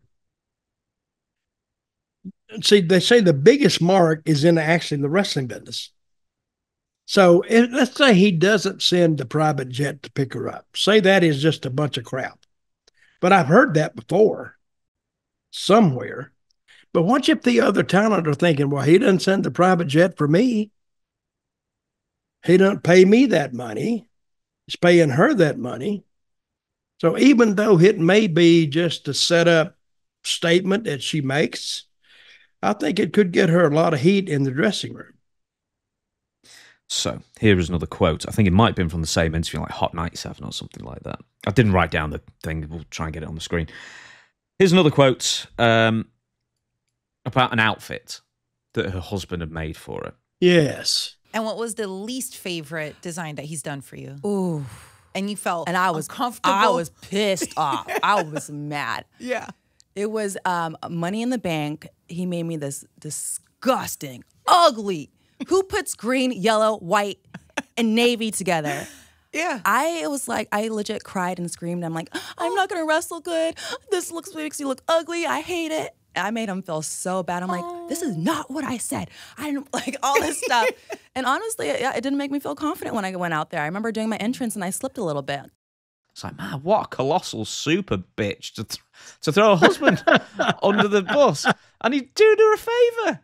say the biggest mark is in actually the wrestling business. So let's say he doesn't send the private jet to pick her up. Say that is just a bunch of crap. But I've heard that before somewhere. But what if the other talent are thinking, well, he doesn't send the private jet for me. He doesn't pay me that money. He's paying her that money. So even though it may be just a setup statement that she makes, I think it could get her a lot of heat in the dressing room. So here is another quote. I think it might have been from the same interview, like Hot 97 or something like that. I didn't write down the thing. We'll try and get it on the screen. Here's another quote about an outfit that her husband had made for her. Yes. And what was the least favorite design that he's done for you? Ooh. And you felt uncomfortable. I was pissed off. I was mad. Yeah. It was Money in the Bank. He made me this disgusting, ugly. Who puts green, yellow, white, and navy together? Yeah. I legit cried and screamed. I'm like, I'm not going to wrestle good. This makes you look ugly. I hate it. I made him feel so bad. I'm like, this is not what I said. I didn't like all this stuff. And honestly, it didn't make me feel confident when I went out there. I remember doing my entrance and I slipped a little bit. It's like, man, what a colossal super bitch to throw a husband under the bus. And he'd do her a favor.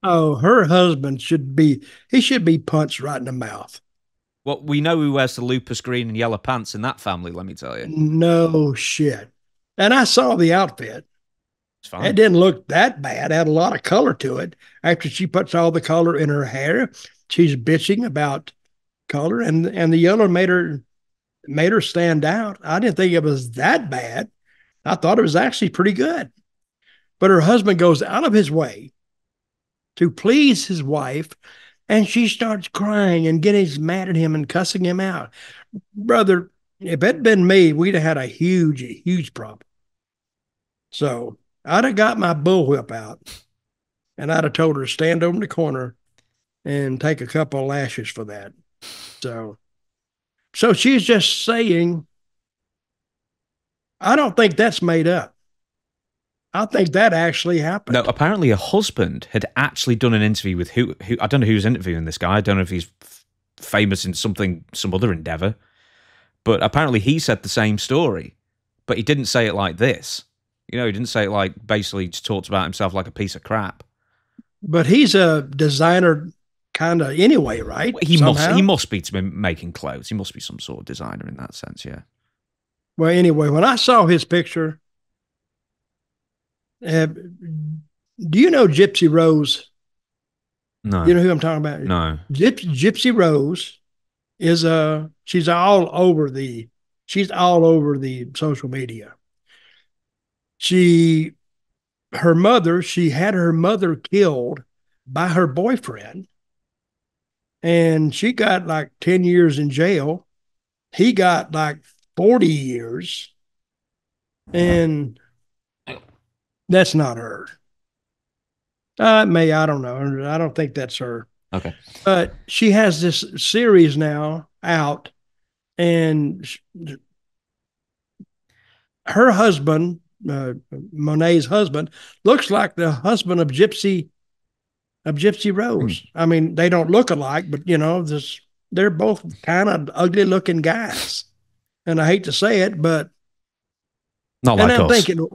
Oh, her husband should be punched right in the mouth. Well, we know who wears the lupus green and yellow pants in that family, let me tell you. No shit. And I saw the outfit. It's fine. It didn't look that bad. It had a lot of color to it. After she puts all the color in her hair, she's bitching about color, and the yellow made her stand out. I didn't think it was that bad. I thought it was actually pretty good. But her husband goes out of his way to please his wife, and she starts crying and getting mad at him and cussing him out. Brother, If it'd been me, we'd have had a huge problem. So I'd have got my bullwhip out and I'd have told her to stand over in the corner and take a couple of lashes for that. So she's just saying, I don't think that's made up. I think that actually happened. No, apparently her husband had actually done an interview with who I don't know who's interviewing this guy. I don't know if he's famous in some other endeavor, but apparently he said the same story, but he didn't say it like this. He didn't say it like basically just talked about himself like a piece of crap. But he's a designer kind of anyway, right? He must be to be making clothes. He must be some sort of designer in that sense, yeah. Well, anyway, when I saw his picture, do you know Gypsy Rose? No. You know who I'm talking about? No. Gypsy Rose is she's all over the social media. She had her mother killed by her boyfriend, and she got like 10 years in jail. He got like 40 years, and that's not her. I don't know. I don't think that's her. Okay. But she has this series now out, and her husband, Monet's husband, looks like the husband of Gypsy Rose. I mean, they don't look alike, but they're both kind of ugly looking guys. And I hate to say it, but not like I'm us. thinking,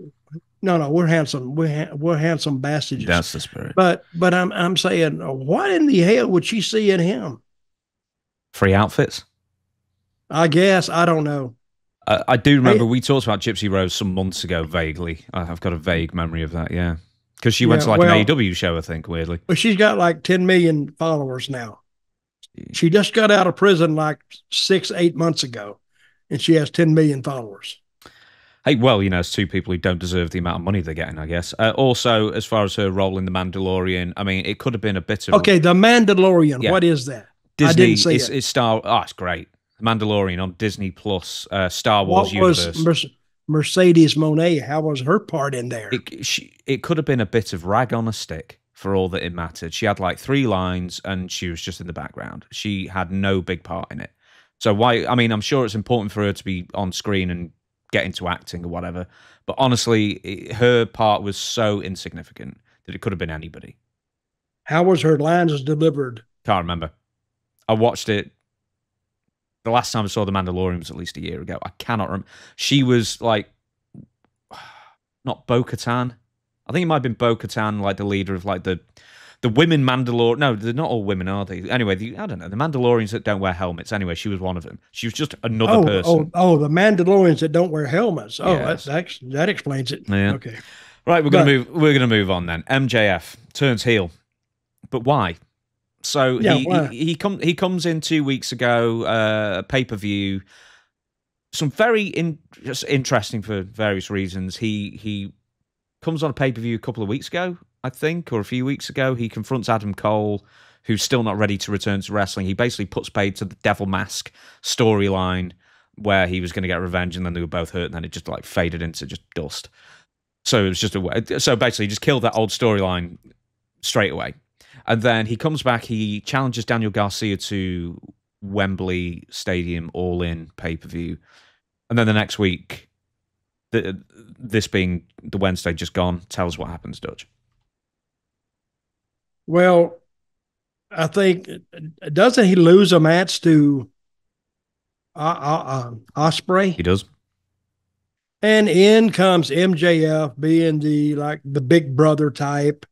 no, we're handsome. We're handsome bastards. That's the spirit. But I'm saying, what in the hell would she see in him? Free outfits? I guess. I don't know. I do remember we talked about Gypsy Rose some months ago, vaguely. I've got a vague memory of that, yeah. Because she went to an AEW show, I think, weirdly. Well, she's got like 10 million followers now. She just got out of prison like 6-8 months ago, and she has 10 million followers. Hey, well, it's two people who don't deserve the amount of money they're getting, I guess. Also, as far as her role in The Mandalorian, I mean, it could have been a bit of... Okay, The Mandalorian, yeah. What is that? Disney, I didn't see it. It's it's great. Mandalorian on Disney Plus, Star Wars universe. What was Mercedes Mone? How was her part in there? It could have been a bit of rag on a stick for all that it mattered. She had like 3 lines and she was just in the background. She had no big part in it. So I'm sure it's important for her to be on screen and get into acting or whatever. But honestly, her part was so insignificant that it could have been anybody. How was her lines delivered? Can't remember. I watched it. The last time I saw The Mandalorian was at least a year ago. I cannot remember. She was like, not Bo-Katan. I think it might have been Bo-Katan, like the leader of like the women Mandalorian. No, they're not all women, are they? Anyway, I don't know. The Mandalorians that don't wear helmets. Anyway, she was one of them. She was just another person. The Mandalorians that don't wear helmets. Oh, yes. That explains it. Yeah. Okay. Right, we're gonna move on then. MJF turns heel, but why? So he comes in 2 weeks ago, pay-per-view. Some very interesting for various reasons. He comes on a pay-per-view a couple of weeks ago, I think, or a few weeks ago. He confronts Adam Cole, who's still not ready to return to wrestling. He basically puts paid to the Devil Mask storyline where he was going to get revenge, and then they were both hurt, and then it just like faded into just dust. So it was just so basically just killed that old storyline straight away. And then he comes back, he challenges Daniel Garcia to Wembley Stadium all-in pay-per-view. And then the next week, this being the Wednesday just gone, tell us what happens, Dutch. Well, I think, doesn't he lose a match to Osprey? He does. And in comes MJF being the big brother type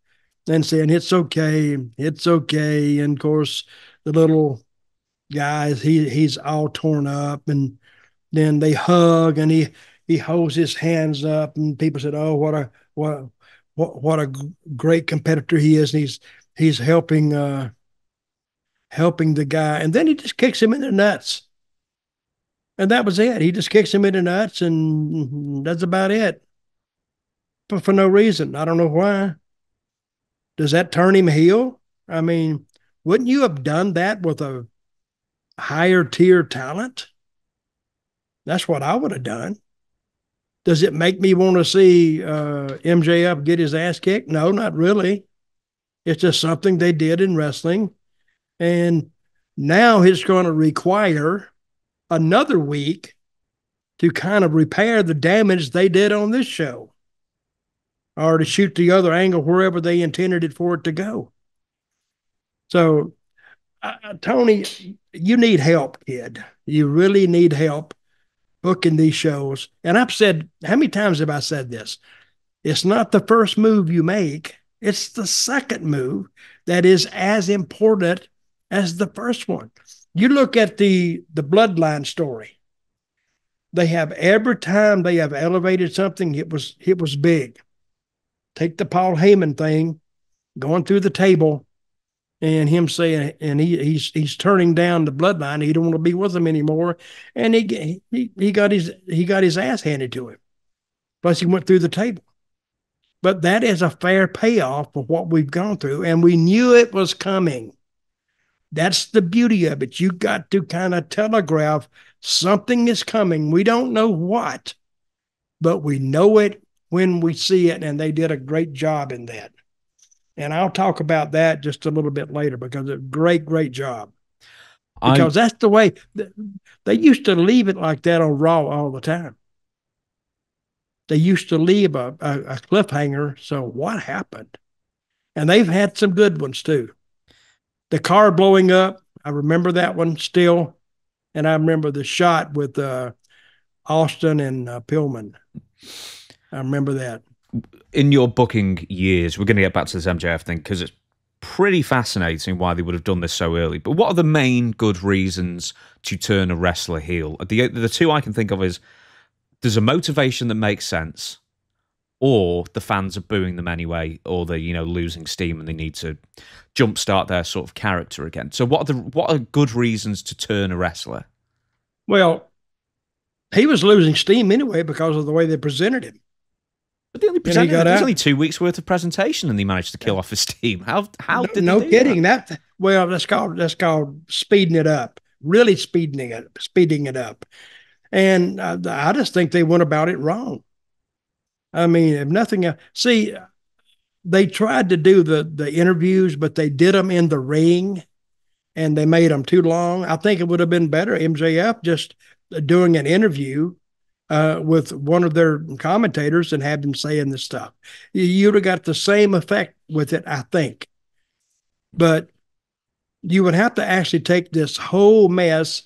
and saying, it's okay. And of course, the little guys, he's all torn up, and then they hug and he holds his hands up, and people said, oh, what a great competitor he is. And he's helping the guy. And then he just kicks him in the nuts. And that was it. He just kicks him in the nuts, and that's about it. But for no reason. I don't know why. Does that turn him heel? I mean, wouldn't you have done that with a higher tier talent? That's what I would have done. Does it make me want to see MJF get his ass kicked? No, not really. It's just something they did in wrestling. And now it's going to require another week to kind of repair the damage they did on this show, or to shoot the other angle wherever they intended it for it to go. So, Tony, you need help, kid. You really need help booking these shows. And I've said, how many times have I said this? It's not the first move you make, it's the second move that is as important as the first one. You look at the Bloodline story. They have, every time they have elevated something, it was big. Take the Paul Heyman thing, going through the table, and him saying, and he's turning down the Bloodline. He don't want to be with them anymore, and he got his ass handed to him. Plus, he went through the table. But that is a fair payoff for what we've gone through, and we knew it was coming. That's the beauty of it. You got to kind of telegraph something is coming. We don't know what, but we know it when we see it, and they did a great job in that. And I'll talk about that just a little bit later, because it's a great, great job. Because that's the way they used to leave it like that on Raw all the time. They used to leave a cliffhanger. So what happened? And they've had some good ones too. The car blowing up, I remember that one still. And I remember the shot with Austin and Pillman. I remember that. In your booking years, we're going to get back to this MJF thing, because it's pretty fascinating why they would have done this so early. But what are the main good reasons to turn a wrestler heel? The two I can think of is there's a motivation that makes sense, or the fans are booing them anyway, or they're losing steam and they need to jumpstart their sort of character again. So what are good reasons to turn a wrestler? Well, he was losing steam anyway because of the way they presented him. But they only presented, there's only 2 weeks worth of presentation, and they managed to kill off his team. How did they do kidding. that? Well, that's called speeding it up. Really speeding it up. And I just think they went about it wrong. I mean, if nothing else, see, they tried to do the interviews, but they did them in the ring, and they made them too long. I think it would have been better MJF just doing an interview with one of their commentators and have them saying this stuff. You'd have got the same effect with it, I think. But you would have to actually take this whole mess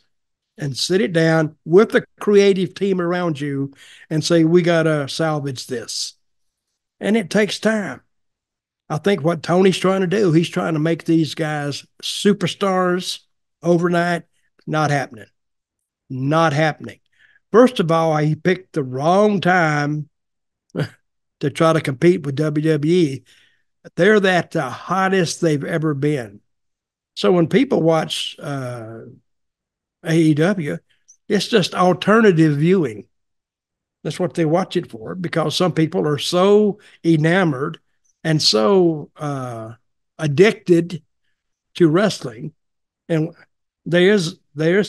and sit it down with the creative team around you and say, we got to salvage this. And it takes time. I think what Tony's trying to do, he's trying to make these guys superstars overnight. Not happening. Not happening. First of all, he picked the wrong time to try to compete with WWE. They're at the hottest they've ever been. So when people watch AEW, it's just alternative viewing. That's what they watch it for, because some people are so enamored and so addicted to wrestling. And there is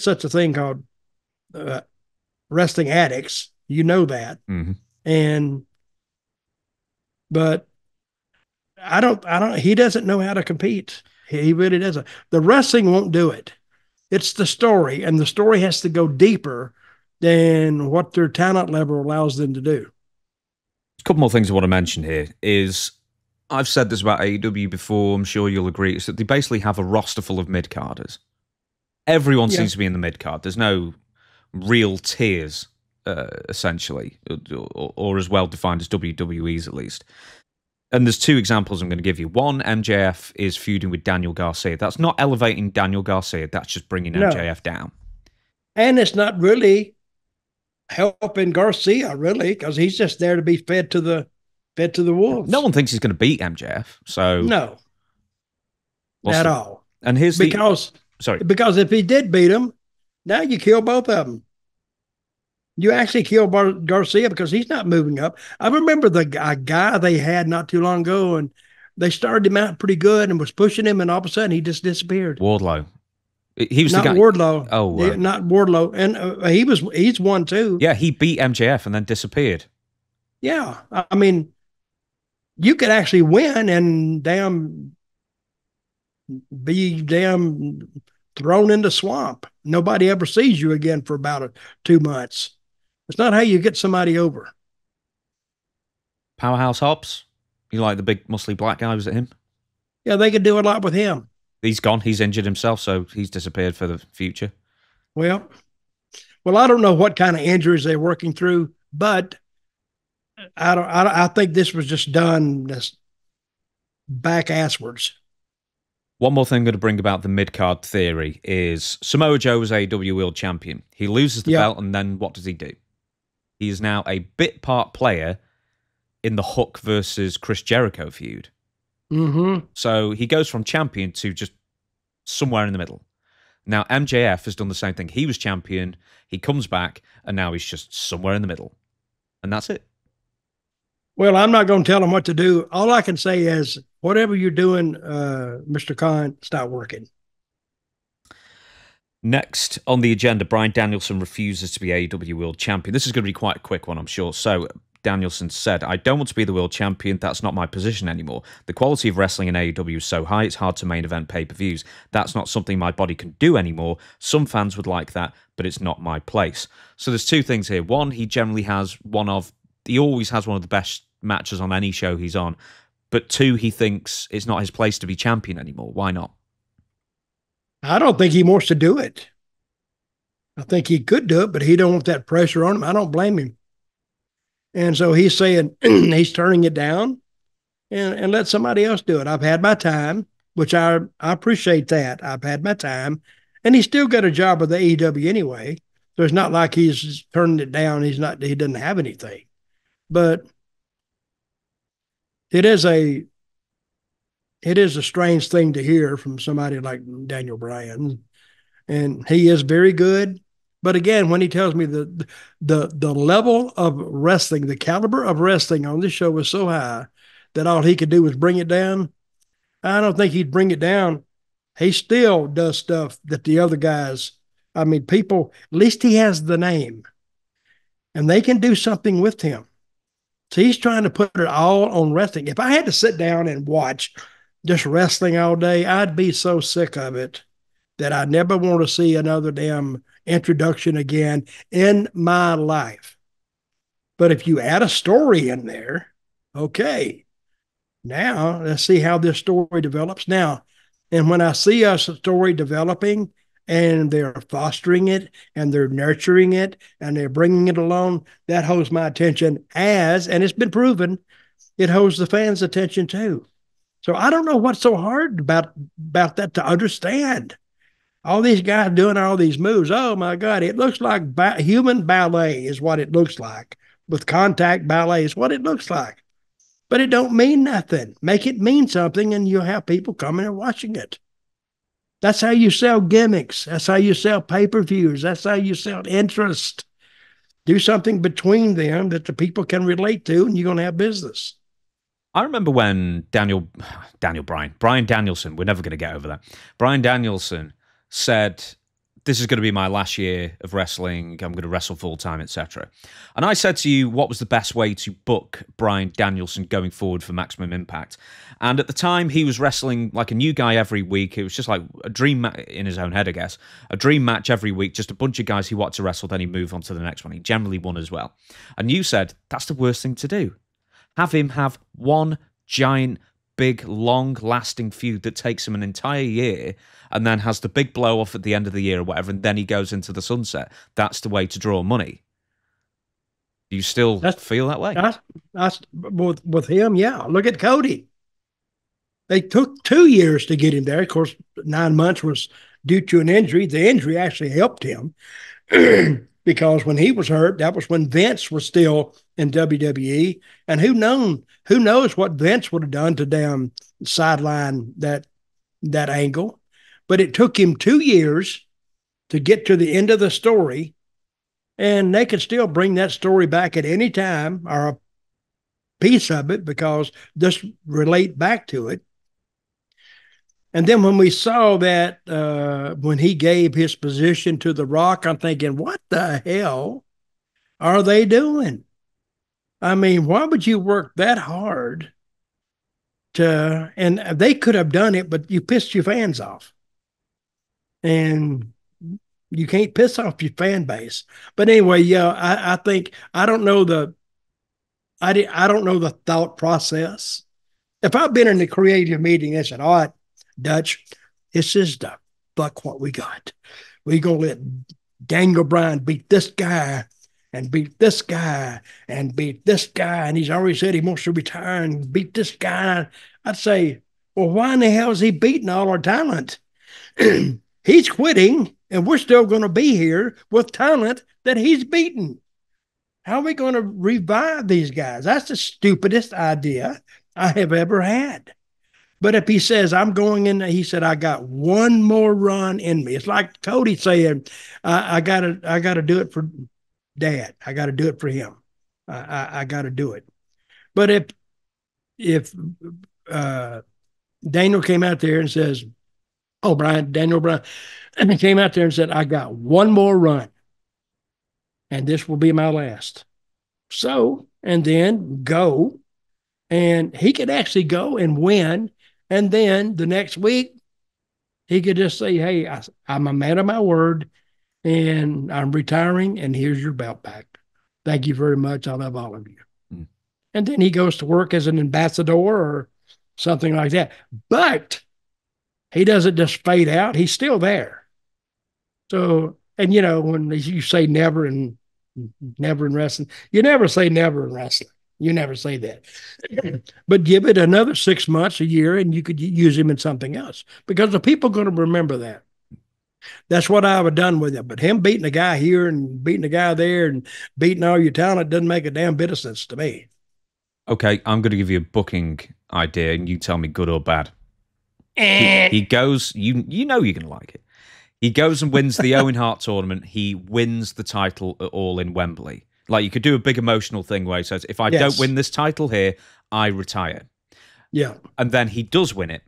such a thing called wrestling addicts, that. Mm-hmm. But he doesn't know how to compete. He really doesn't. The wrestling won't do it. It's the story, and the story has to go deeper than what their talent level allows them to do. A couple more things I want to mention here is, I've said this about AEW before, I'm sure you'll agree, is that they basically have a roster full of mid-carders. Everyone seems to be in the mid-card. There's no real tiers, essentially, or as well defined as WWE's at least. And there's two examples I'm going to give you. One, MJF is feuding with Daniel Garcia. That's not elevating Daniel Garcia. That's just bringing MJF down. And it's not really helping Garcia, really, because he's just there to be fed to the wolves. No one thinks he's going to beat MJF. So no, at all. And here's because if he did beat him, now you kill both of them. You actually kill Garcia because he's not moving up. I remember a guy they had not too long ago, and they started him out pretty good and was pushing him, and all of a sudden he just disappeared. Wardlow. He was not the guy. Wardlow. Oh, Yeah, not Wardlow, and he's won too. Yeah, he beat MJF and then disappeared. Yeah, I mean, you could actually win and be thrown in the swamp. Nobody ever sees you again for about 2 months. It's not how you get somebody over. Powerhouse Hobbs, you like the big muscly black guy? Was it him? Yeah, they could do a lot with him. He's gone. He's injured himself, so he's disappeared for the future. Well, I don't know what kind of injuries they're working through, but I think this was just done this back asswards. One more thing I'm going to bring about the mid-card theory is Samoa Joe was AEW World Champion. He loses the belt, and then what does he do? He is now a bit part player in the Hook versus Chris Jericho feud. Mm-hmm. So he goes from champion to just somewhere in the middle. Now, MJF has done the same thing. He was champion, he comes back, and now he's just somewhere in the middle. And that's it. Well, I'm not going to tell him what to do. All I can say is, whatever you're doing, Mr. Khan, stop working. Next on the agenda, Bryan Danielson refuses to be AEW World Champion. This is going to be quite a quick one, I'm sure. So, Danielson said, I don't want to be the world champion. That's not my position anymore. The quality of wrestling in AEW is so high, it's hard to main event pay-per-views. That's not something my body can do anymore. Some fans would like that, but it's not my place. So there's two things here. One, he always has one of the best matches on any show he's on. But two, he thinks it's not his place to be champion anymore. Why not? I don't think he wants to do it. I think he could do it, but he don't want that pressure on him. I don't blame him. And so he's saying he's turning it down and let somebody else do it. I've had my time, which I appreciate that. I've had my time. And he's still got a job with the AEW anyway. So it's not like he's turning it down. He doesn't have anything. But it is a strange thing to hear from somebody like Daniel Bryan. And he is very good. But again, when he tells me the level of wrestling, the caliber of wrestling on this show was so high that all he could do was bring it down, I don't think he'd bring it down. He still does stuff that the other guys, I mean, people, at least he has the name, and they can do something with him. So he's trying to put it all on wrestling. If I had to sit down and watch just wrestling all day, I'd be so sick of it that I never want to see another damn introduction again in my life. But if you add a story in there, okay, now let's see how this story develops now. And when I see a story developing and they're fostering it and they're nurturing it and they're bringing it along, that holds my attention and it's been proven, it holds the fans' attention too. So I don't know what's so hard about that to understand. All these guys doing all these moves. Oh my God, it looks like human ballet is what it looks like. With contact ballet is what it looks like. But it don't mean nothing. Make it mean something and you'll have people coming and watching it. That's how you sell gimmicks. That's how you sell pay-per-views. That's how you sell interest. Do something between them that the people can relate to and you're going to have business. I remember when Bryan Danielson, we're never going to get over that. Bryan Danielson said, this is going to be my last year of wrestling. I'm going to wrestle full-time, etc. And I said to you, what was the best way to book Bryan Danielson going forward for Maximum Impact? And at the time, he was wrestling like a new guy every week. It was just like a dream match in his own head, I guess. A dream match every week, just a bunch of guys he wanted to wrestle, then he'd move on to the next one. He generally won as well. And you said, that's the worst thing to do. Have him have one giant, big, long-lasting feud that takes him an entire year and then has the big blow-off at the end of the year or whatever, and then he goes into the sunset. That's the way to draw money. Do you still feel that way? That's with him, yeah. Look at Cody. They took 2 years to get him there. Of course, 9 months was due to an injury. The injury actually helped him because when he was hurt, that was when Vince was still in WWE. And who knows what Vince would have done to damn sideline that angle. But it took him 2 years to get to the end of the story, and they could still bring that story back at any time or a piece of it because just relate back to it. And then when we saw that, when he gave his position to The Rock, I'm thinking, what the hell are they doing? I mean, why would you work that hard and they could have done it, but you pissed your fans off. And you can't piss off your fan base. But anyway, yeah, I think, I don't know the thought process. If I've been in the creative meeting and said, all right, Dutch, this is the fuck what we got. We're going to let Daniel Bryan beat this guy and beat this guy and beat this guy. And he's already said he wants to retire and beat this guy. I'd say, well, why in the hell is he beating all our talent? He's quitting and we're still going to be here with talent that he's beaten. How are we going to revive these guys? That's the stupidest idea I have ever had. But if he says, I'm going in, he said, I got one more run in me. It's like Cody saying, I gotta do it for Dad. I got to do it for him. I got to do it. But if Daniel came out there and says, oh, Daniel Bryan, and he came out there and said, I got one more run and this will be my last. So, and then go, and he could actually go and win. And then the next week, he could just say, hey, I'm a man of my word, and I'm retiring, and here's your belt back. Thank you very much. I love all of you. Mm. And then he goes to work as an ambassador or something like that. But he doesn't just fade out. He's still there. So, and you know, when you say never in wrestling, you never say never in wrestling. You never say that. But give it another 6 months, a year, and you could use him in something else because the people are going to remember that. That's what I would have done with it. But him beating a guy here and beating a guy there and beating all your talent doesn't make a damn bit of sense to me. Okay, I'm going to give you a booking idea, and you tell me good or bad. He goes, you know you're going to like it. He goes and wins the Owen Hart tournament. He wins the title at All in Wembley. Like, you could do a big emotional thing where he says, if I don't win this title here, I retire. Yeah. And then he does win it.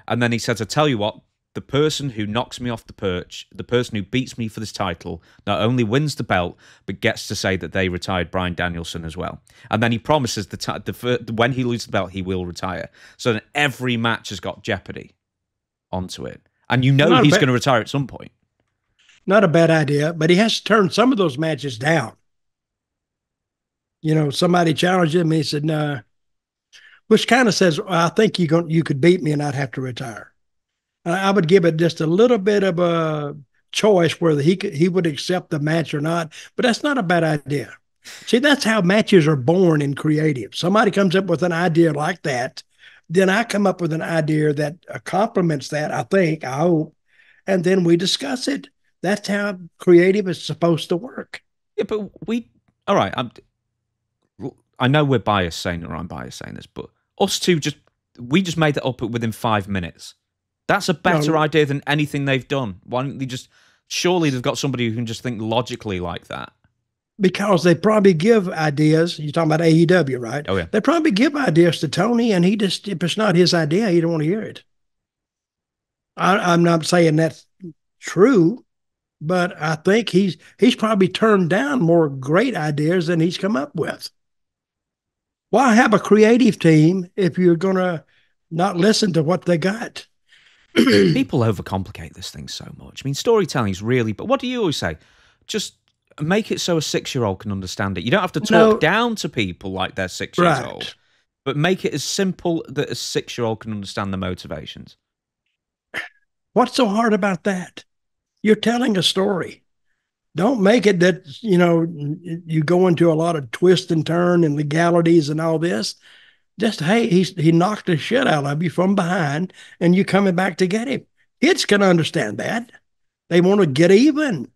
And then he says, I tell you what, the person who knocks me off the perch, the person who beats me for this title, not only wins the belt, but gets to say that they retired Bryan Danielson as well. And then he promises when he loses the belt, he will retire. So then every match has got jeopardy onto it. And you know he's going to retire at some point. Not a bad idea, but he has to turn some of those matches down. You know, somebody challenged him and he said, no, which kind of says, I think you could beat me and I'd have to retire. I would give it just a little bit of a choice whether he would accept the match or not, but that's not a bad idea. See, that's how matches are born in creative. Somebody comes up with an idea like that, then I come up with an idea that complements that, I hope, and then we discuss it. That's how creative is supposed to work. Yeah, but all right, I know we're biased saying it, or I'm biased saying this, but us two we just made that up within 5 minutes. That's a better idea than anything they've done. Why don't they surely they've got somebody who can just think logically like that. Because they probably give ideas. You're talking about AEW, right? Oh, yeah. They probably give ideas to Tony, and if it's not his idea, he don't want to hear it. I'm not saying that's true, but I think he's probably turned down more great ideas than he's come up with. Why have a creative team if you're going to not listen to what they got? People overcomplicate this thing so much. I mean, storytelling is really, but what do you always say? Just make it so a 6-year-old can understand it. You don't have to talk down to people like they're 6 years old, but make it as simple that a 6-year-old can understand the motivations. What's so hard about that? You're telling a story. Don't make it that, you go into a lot of twist and turn and legalities and all this. Just, hey, he knocked the shit out of you from behind and you coming back to get him. Kids can understand that. They want to get even.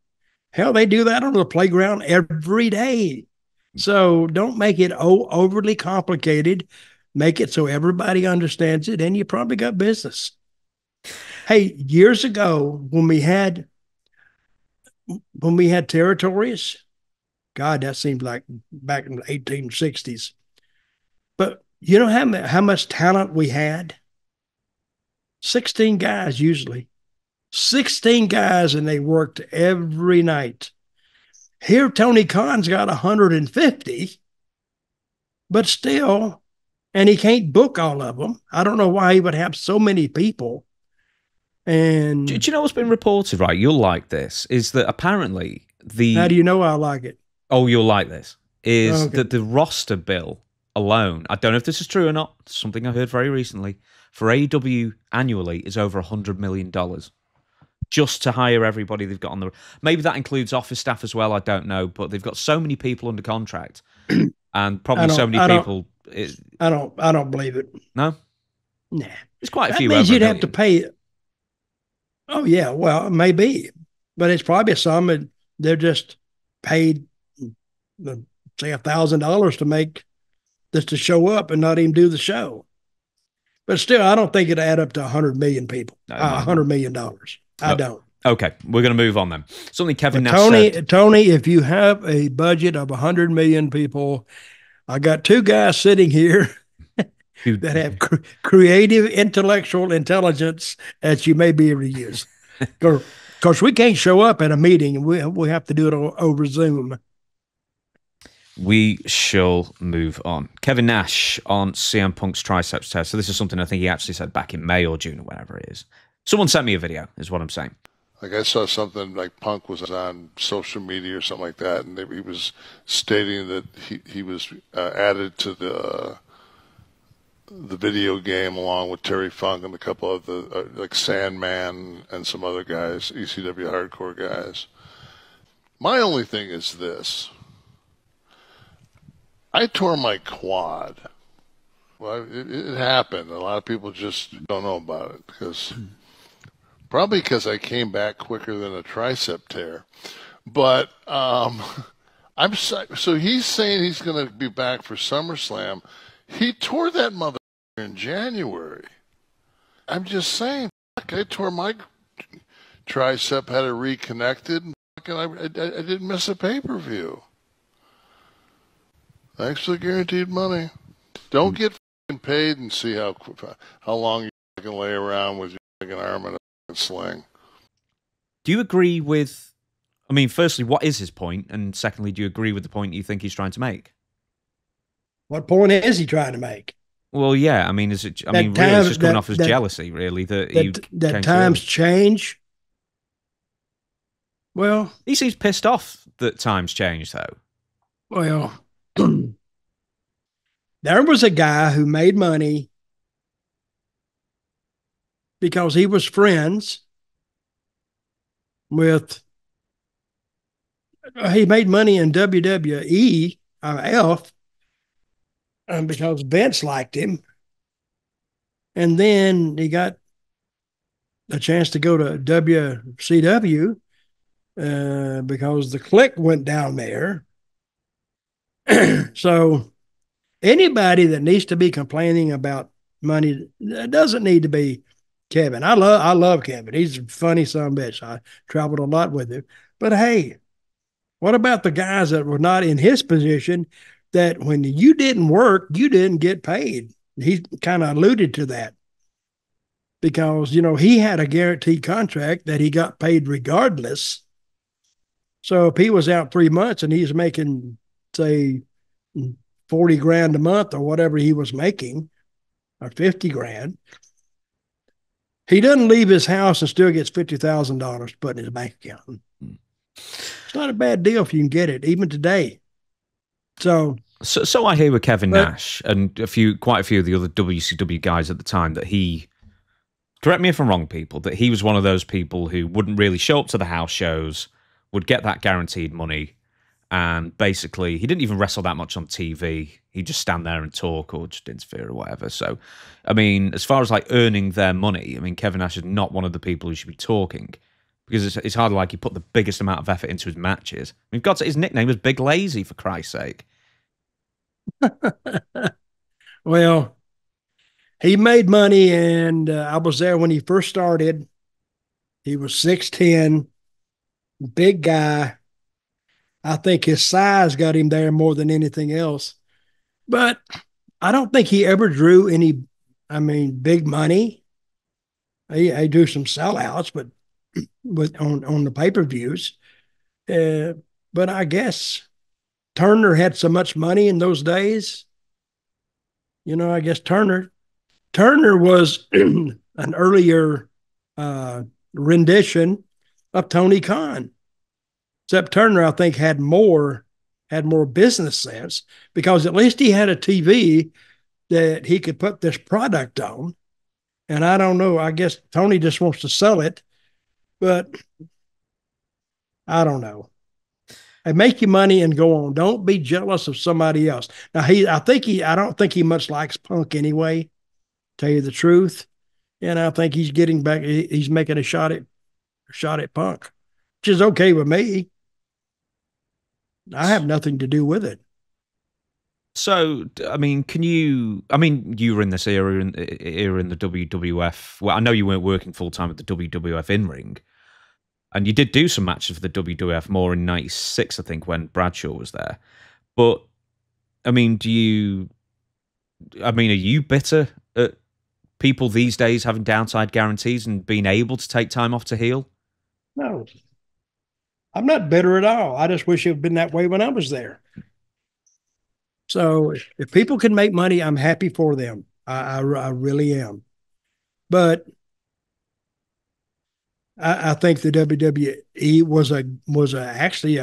Hell, they do that on the playground every day. So don't make it overly complicated. Make it so everybody understands it, and you probably got business. Hey, years ago when we had territories, God, that seems like back in the 1860s. But you know how much talent we had? 16 guys usually. 16 guys, and they worked every night. Here, Tony Khan's got 150, but still, and he can't book all of them. I don't know why he would have so many people. And do you know what's been reported, right? You'll like this, is that apparently how do you know I like it? Oh, you'll like this, is that the roster bill alone, I don't know if this is true or not, something I heard very recently, for AEW annually is over $100 million. Just to hire everybody they've got on the... Maybe that includes office staff as well, I don't know, but they've got so many people under contract and probably so many people... I don't believe it. No? Nah. It's quite a that few. That means you'd have to pay... Oh, yeah, well, maybe. But it's probably some, they're just paid, say, $1,000 to make this to show up and not even do the show. But still, I don't think it'd add up to 100 million people, $100 million. I don't. Okay, we're going to move on then. Something Kevin Nash said. Tony, if you have a budget of 100 million people, I got two guys sitting here that have creative, intellectual intelligence that you may be able to use. Because we can't show up at a meeting, and we have to do it over Zoom. We shall move on. Kevin Nash on CM Punk's triceps test. So this is something I think he actually said back in May or June or whenever it is. Someone sent me a video, is what I'm saying. Like I saw something like Punk was on social media or something like that, and he was stating that he was added to the video game along with Terry Funk and a couple of the like Sandman and some other guys, ECW hardcore guys. My only thing is this. I tore my quad. Well, it happened. A lot of people just don't know about it probably because I came back quicker than a tricep tear. But so he's saying he's going to be back for SummerSlam. He tore that mother in January. I'm just saying, I tore my tricep, had it reconnected, and I didn't miss a pay-per-view. Thanks for the guaranteed money. Don't get paid and see how long you can lay around with your arm in a sling. Do you agree with... I mean, firstly, what is his point? And secondly, do you agree with the point you think he's trying to make? What point is he trying to make? Well, yeah. I mean, really, it's just coming off as jealousy, really. That times change. Well, he seems pissed off that times change, though. Well, there was a guy who made money because he was friends with. He made money in WWE, because Vince liked him. And then he got a chance to go to WCW because the Click went down there. So anybody that needs to be complaining about money doesn't need to be Kevin. I love Kevin. He's a funny son of a bitch. I traveled a lot with him. But hey, what about the guys that were not in his position that when you didn't work, you didn't get paid? He kind of alluded to that because, he had a guaranteed contract that he got paid regardless. So if he was out 3 months and he's making, say, 40 grand a month or whatever he was making, or 50 grand, he doesn't leave his house and still gets $50,000 put in his bank account. It's not a bad deal if you can get it, even today. So I hear with Kevin Nash and quite a few of the other WCW guys at the time that he, correct me if I'm wrong, people, that he was one of those people who wouldn't really show up to the house shows, would get that guaranteed money, and basically he didn't even wrestle that much on TV. He'd just stand there and talk or just interfere or whatever. So, I mean, as far as like earning their money, I mean, Kevin Nash is not one of the people who should be talking. Because it's hardly like he put the biggest amount of effort into his matches. We've got his nickname was Big Lazy, for Christ's sake. Well, he made money, and I was there when he first started. He was 6'10", big guy. I think his size got him there more than anything else. But I don't think he ever drew any, big money. I do some sellouts, but on the pay-per-views. But I guess Turner had so much money in those days. You know, I guess Turner was an earlier rendition of Tony Khan. Except Turner, I think, had more business sense, because at least he had a TV that he could put this product on. And I don't know, I guess Tony just wants to sell it, but I don't know. And make your money and go on. Don't be jealous of somebody else. Now I don't think he much likes Punk anyway, tell you the truth. And I think he's getting back, he's making a shot at Punk, which is okay with me. I have nothing to do with it. So, I mean, you were in this era in the WWF. Well, I know you weren't working full time at the WWF in ring, and you did do some matches for the WWF more in '96, I think, when Bradshaw was there. But, I mean, are you bitter at people these days having downside guarantees and being able to take time off to heal? No, I'm not bitter at all. I just wish it had been that way when I was there. So if people can make money, I'm happy for them. I really am. But I think the WWE was actually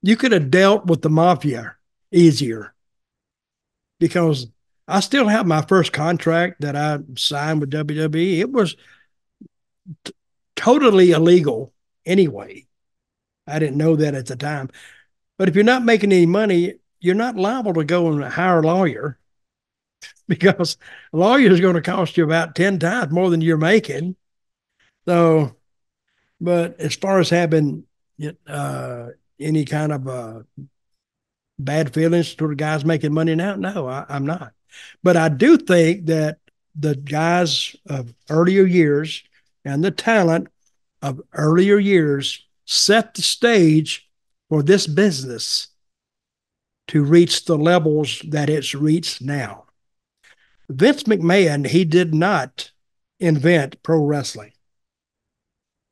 you could have dealt with the mafia easier, because I still have my first contract that I signed with WWE. It was totally illegal anyway. I didn't know that at the time. But if you're not making any money, you're not liable to go and hire a lawyer, because a lawyer is going to cost you about 10 times more than you're making. So, but as far as having any kind of bad feelings toward guys making money now, no, I'm not. But I do think that the guys of earlier years and the talent of earlier years set the stage for this business to reach the levels that it's reached now. Vince McMahon, he did not invent pro wrestling.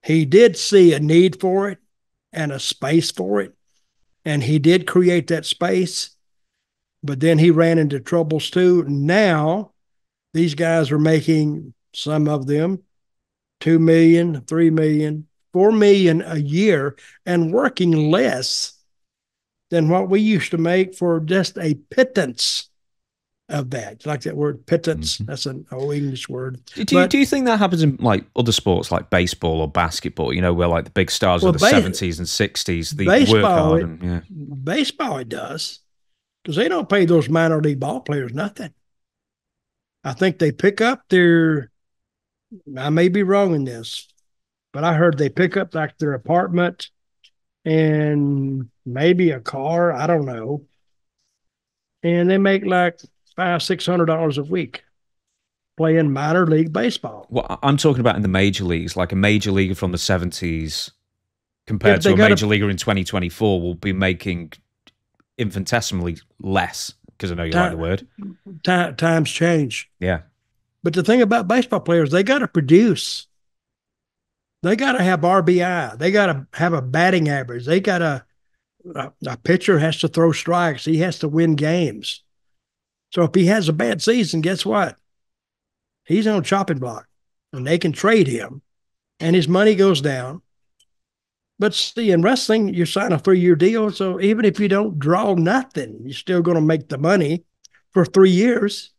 He did see a need for it and a space for it, and he did create that space, but then he ran into troubles too. Now, these guys are making, some of them, $2 million, $3 million, $4 million a year, and working less than what we used to make for just a pittance of that. Like that word, pittance. Mm-hmm. That's an old English word. Do you think that happens in like other sports like baseball or basketball, you know, where like the big stars of the 70s and 60s, they work hard? And, baseball, it does. Because they don't pay those minor league ball players nothing. I think they pick up I may be wrong in this, but I heard they pick up like their apartment and maybe a car, I don't know. And they make like $500-600 a week playing minor league baseball. Well, I'm talking about in the major leagues, like a major leaguer from the 70s compared to a major leaguer in 2024 will be making infinitesimally less, because I know you like the word. Times change. Yeah. But the thing about baseball players, they got to produce. They got to have RBI. They got to have a batting average. They got a pitcher has to throw strikes. He has to win games. So if he has a bad season, guess what? He's on chopping block, and they can trade him, and his money goes down. But see, in wrestling, you sign a 3-year deal, so even if you don't draw nothing, you're still going to make the money for 3 years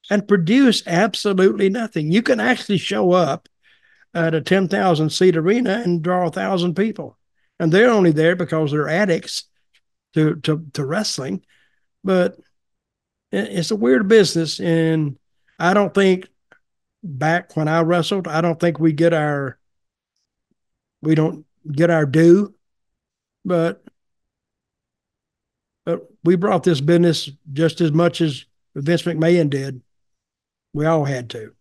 and produce absolutely nothing. You can actually show up at a 10,000-seat arena and draw 1,000 people, and they're only there because they're addicts to wrestling. But it's a weird business, and I don't think back when I wrestled, I don't think we don't get our due, but we brought this business just as much as Vince McMahon did. We all had to.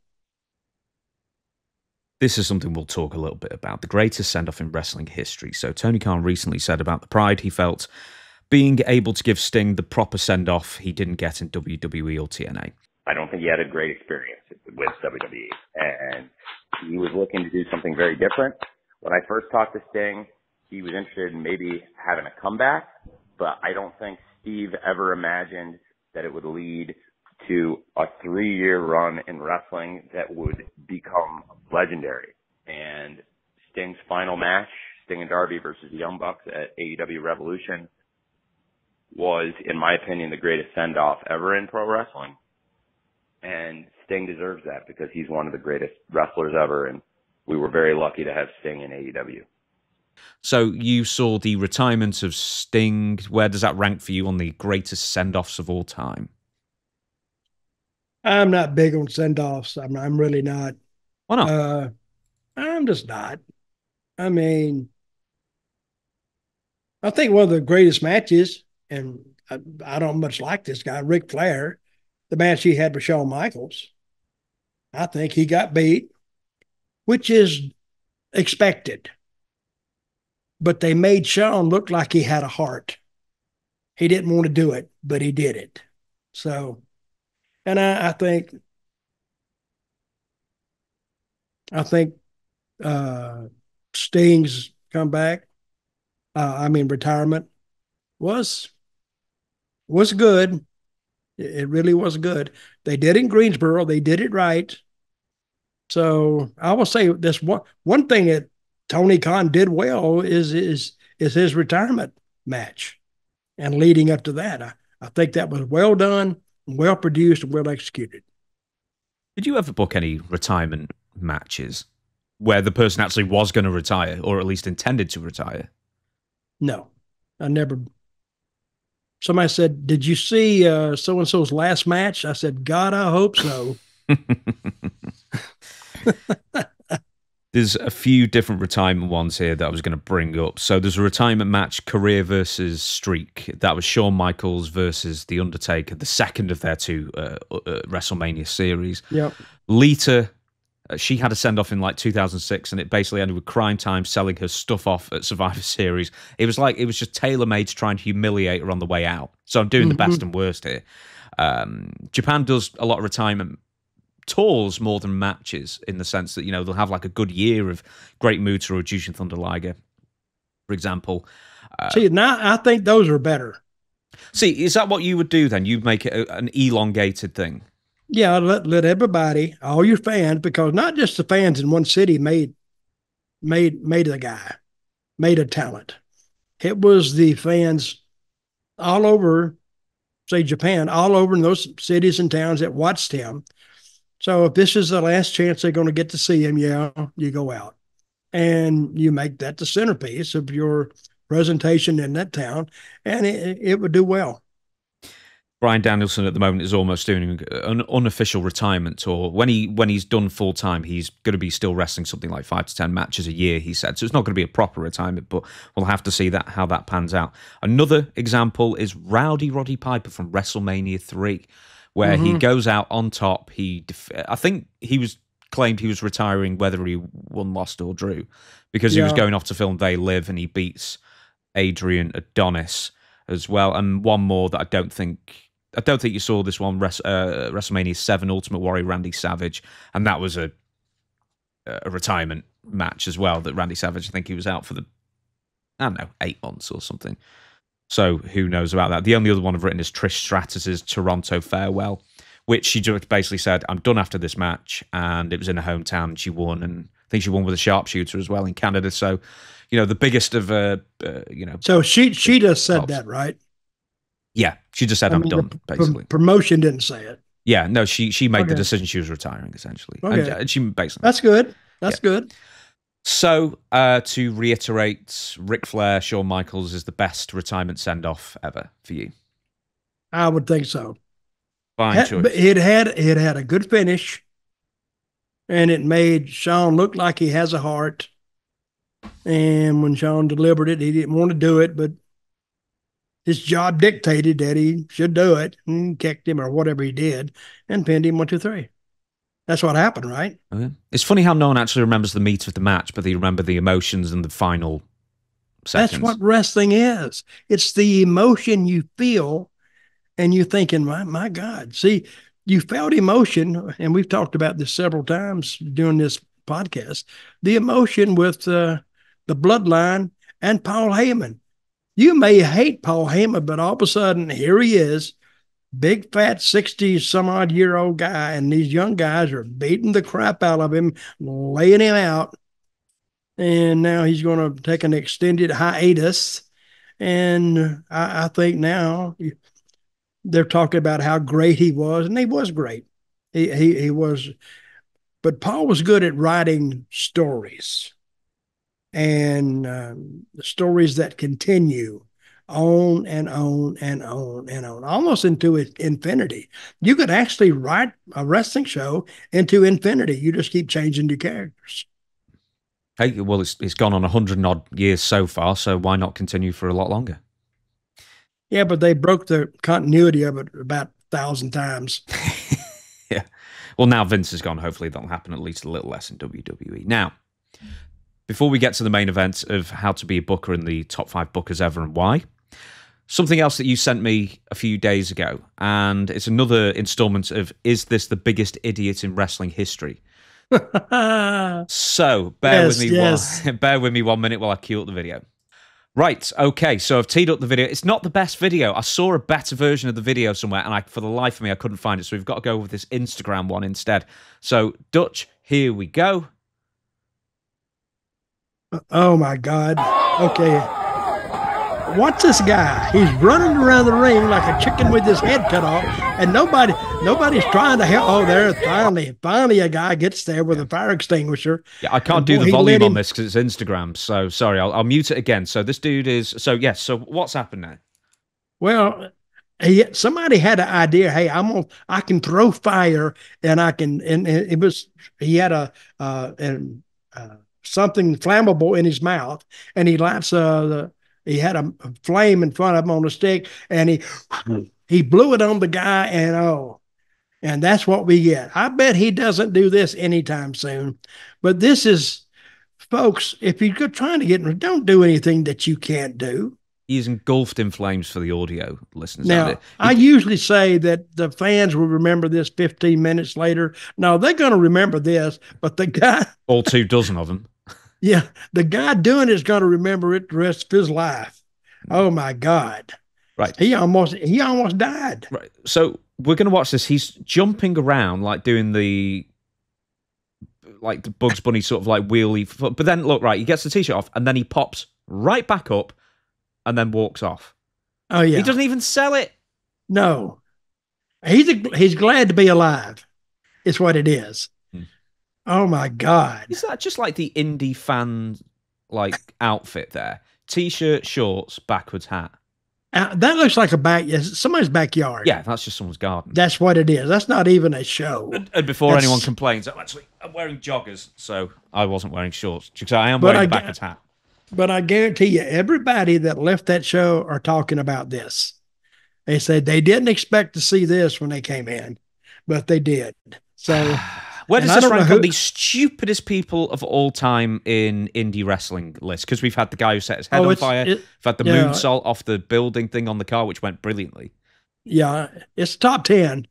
This is something we'll talk a little bit about, the greatest send-off in wrestling history. So Tony Khan recently said about the pride he felt being able to give Sting the proper send-off he didn't get in WWE or TNA. I don't think he had a great experience with WWE, and he was looking to do something very different. When I first talked to Sting, he was interested in maybe having a comeback, but I don't think Steve ever imagined that it would lead to a 3-year run in wrestling that would become legendary. And Sting's final match, Sting and Darby versus the Young Bucks at AEW Revolution, was, in my opinion, the greatest send-off ever in pro wrestling. And Sting deserves that because he's one of the greatest wrestlers ever, and we were very lucky to have Sting in AEW. So you saw the retirement of Sting. Where does that rank for you on the greatest send-offs of all time? I'm not big on send-offs. I'm really not. Why not? I'm just not. I mean, I think one of the greatest matches, and I don't much like this guy, Ric Flair, the match he had with Shawn Michaels. I think he got beat, which is expected. But they made Shawn look like he had a heart. He didn't want to do it, but he did it. So, and I think Sting's comeback, retirement was good. It really was good. They did it in Greensboro. They did it right. So I will say this one thing that Tony Khan did well is his retirement match, and leading up to that, I think that was well done, well produced, and well executed. Did you ever book any retirement matches where the person actually was going to retire, or at least intended to retire? No, I never. Somebody said, "Did you see so-and-so's last match?" I said, "God, I hope so." There's a few different retirement ones here that I was going to bring up. So there's a retirement match, career versus streak. That was Shawn Michaels versus The Undertaker, the second of their two WrestleMania series. Yep. Lita, she had a send-off in like 2006, and it basically ended with Crime Time selling her stuff off at Survivor Series. It was just tailor-made to try and humiliate her on the way out. So I'm doing the best and worst here. Japan does a lot of retirement tours more than matches, in the sense that, they'll have like a good year of Great Muta or Jushin Thunder Liger, for example. See, now I think those are better. See, is that what you would do then? You'd make it an elongated thing? Yeah, let everybody, all your fans, because not just the fans in one city made the guy, made a talent. It was the fans all over, say Japan, all over in those cities and towns that watched him. So if this is the last chance they're going to get to see him, you go out and you make that the centerpiece of your presentation in that town, and it would do well. Bryan Danielson at the moment is almost doing an unofficial retirement tour. When he's done full time, he's going to be still wrestling something like 5 to 10 matches a year, he said. So it's not going to be a proper retirement, but we'll have to see how that pans out. Another example is Rowdy Roddy Piper from WrestleMania 3. Where he goes out on top. I think claimed he was retiring whether he won, lost, or drew, because he was going off to film They Live, and he beats Adrian Adonis as well. And one more that I don't think you saw this one, WrestleMania 7, Ultimate Warrior Randy Savage, and that was a retirement match as well. That Randy Savage, I think he was out for 8 months or something. So who knows about that? The only other one I've written is Trish Stratus's Toronto Farewell, which she just basically said, "I'm done after this match," and it was in her hometown, and she won, and I think she won with a sharpshooter as well in Canada. So, the biggest of, So she just said that, right? Yeah, she just said, "I'm done," basically. Promotion didn't say it. Yeah, no, she made the decision she was retiring, essentially. Okay. And she basically... That's good. That's good. So, to reiterate, Ric Flair, Shawn Michaels is the best retirement send-off ever for you. I would think so. Fine choice. But it had a good finish, and it made Shawn look like he has a heart. And when Shawn delivered it, he didn't want to do it, but his job dictated that he should do it, and kicked him or whatever he did, and pinned him 1, 2, 3. That's what happened, right? Okay. It's funny how no one actually remembers the meat of the match, but they remember the emotions and the final seconds. That's what wrestling is. It's the emotion you feel, and you're thinking, my God. See, you felt emotion, and we've talked about this several times during this podcast, the emotion with the Bloodline and Paul Heyman. You may hate Paul Heyman, but all of a sudden, here he is, big, fat, 60-some-odd-year-old guy, and these young guys are beating the crap out of him, laying him out, and now he's going to take an extended hiatus. And I think now they're talking about how great he was, and he was great. He was, but Paul was good at writing stories, and stories that continue on and on and on and on, almost into infinity. You could actually write a wrestling show into infinity. You just keep changing your characters. Hey, well, it's gone on 100-odd years so far, so why not continue for a lot longer? Yeah, but they broke the continuity of it about 1,000 times. Yeah. Well, now Vince is gone. Hopefully that'll happen at least a little less in WWE. Now, before we get to the main event of how to be a booker in the top 5 bookers ever and why, something else that you sent me a few days ago, and it's another installment of Is This the Biggest Idiot in Wrestling History? So bear with me 1 minute while I cue up the video. Right, okay, so I've teed up the video. It's not the best video. I saw a better version of the video somewhere, and for the life of me, I couldn't find it, so we've got to go with this Instagram one instead. So, Dutch, here we go. Oh, my God. Okay. Watch this guy. He's running around the ring like a chicken with his head cut off, and nobody's trying to help. Oh, there, finally a guy gets there with a fire extinguisher. Yeah, I can't do the volume on this because it's Instagram, so sorry, I'll mute it again. So this dude is, so yes, so what's happened now? Well, somebody had an idea. Hey, I can throw fire, and I can, and he had something flammable in his mouth, and he lights he had a flame in front of him on a stick, and he blew it on the guy, and that's what we get. I bet he doesn't do this anytime soon. But this is, folks, if you're trying to get, don't do anything that you can't do. He's engulfed in flames for the audio listeners. Now, I usually say that the fans will remember this 15 minutes later. No, they're going to remember this, but the guy... All 24 of them. Yeah, the guy doing it is going to remember it the rest of his life. Oh my God! Right, he almost died. Right, so we're going to watch this. He's jumping around like doing the Bugs Bunny sort of like wheelie. But then look, right, he gets the t-shirt off, and then he pops right back up, and then walks off. Oh yeah, he doesn't even sell it. No, he's glad to be alive. It's what it is. Oh my God! Is that just like the indie fan outfit there? T-shirt, shorts, backwards hat. That looks like somebody's backyard. Yeah, that's just someone's garden. That's what it is. That's not even a show. And before anyone complains, I'm wearing joggers, so I wasn't wearing shorts because I am wearing a backwards hat. But I guarantee you, everybody that left that show are talking about this. They said they didn't expect to see this when they came in, but they did. So. Where does this rank on the stupidest people of all time in indie wrestling list? Because we've had the guy who set his head on fire. We've had the moonsault off the building thing on the car, which went brilliantly. Yeah, it's top 10.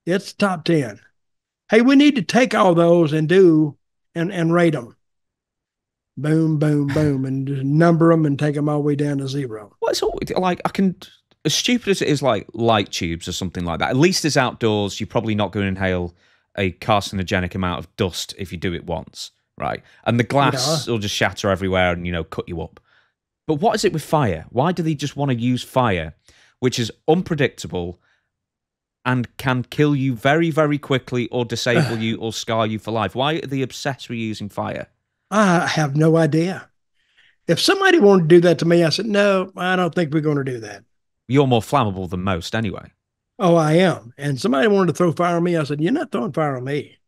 It's top 10. Hey, we need to take all those and rate them. Boom, boom, boom, and just number them and take them all the way down to 0. Well, it's all, as stupid as it is, like light tubes or something like that. At least it's outdoors. You're probably not going to inhale a carcinogenic amount of dust if you do it once, right? And the glass will just shatter everywhere and, cut you up. But what is it with fire? Why do they just want to use fire, which is unpredictable and can kill you very, very quickly or disable you or scar you for life? Why are they obsessed with using fire? I have no idea. If somebody wanted to do that to me, I said, no, I don't think we're going to do that. You're more flammable than most anyway. Oh, I am. And somebody wanted to throw fire on me. I said, you're not throwing fire on me.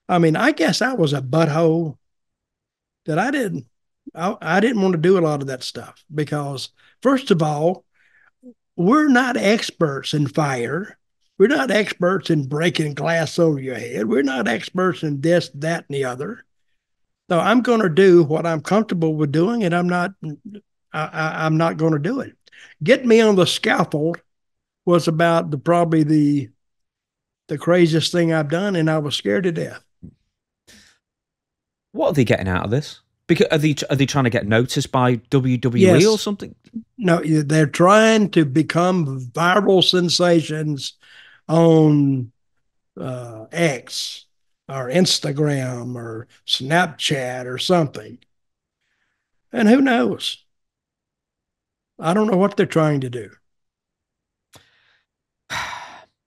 I mean, I guess I was a butthole that I didn't want to do a lot of that stuff because, first of all, we're not experts in fire. We're not experts in breaking glass over your head. We're not experts in this, that, and the other. So I'm going to do what I'm comfortable with doing, and I'm not going to do it. Get me on the scaffold was about probably the the craziest thing I've done, and I was scared to death. What are they getting out of this? Because are they trying to get noticed by WWE or something? No, they're trying to become viral sensations on X or Instagram or Snapchat or something. And who knows? I don't know what they're trying to do.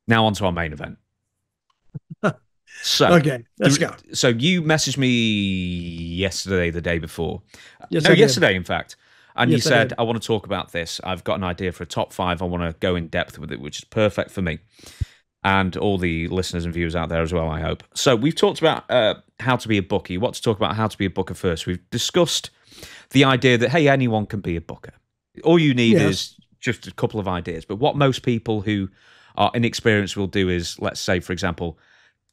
Now on to our main event. So, okay, let's go. So you messaged me yesterday, the day before. Yes, no, yesterday, in fact. And yes, you said, I want to talk about this. I've got an idea for a top 5. I want to go in depth with it, which is perfect for me. And all the listeners and viewers out there as well, I hope. So we've talked about how to be a bookie. What to talk about how to be a booker first. We've discussed the idea that, hey, anyone can be a booker. All you need is just a couple of ideas. But what most people who are inexperienced will do is, let's say, for example,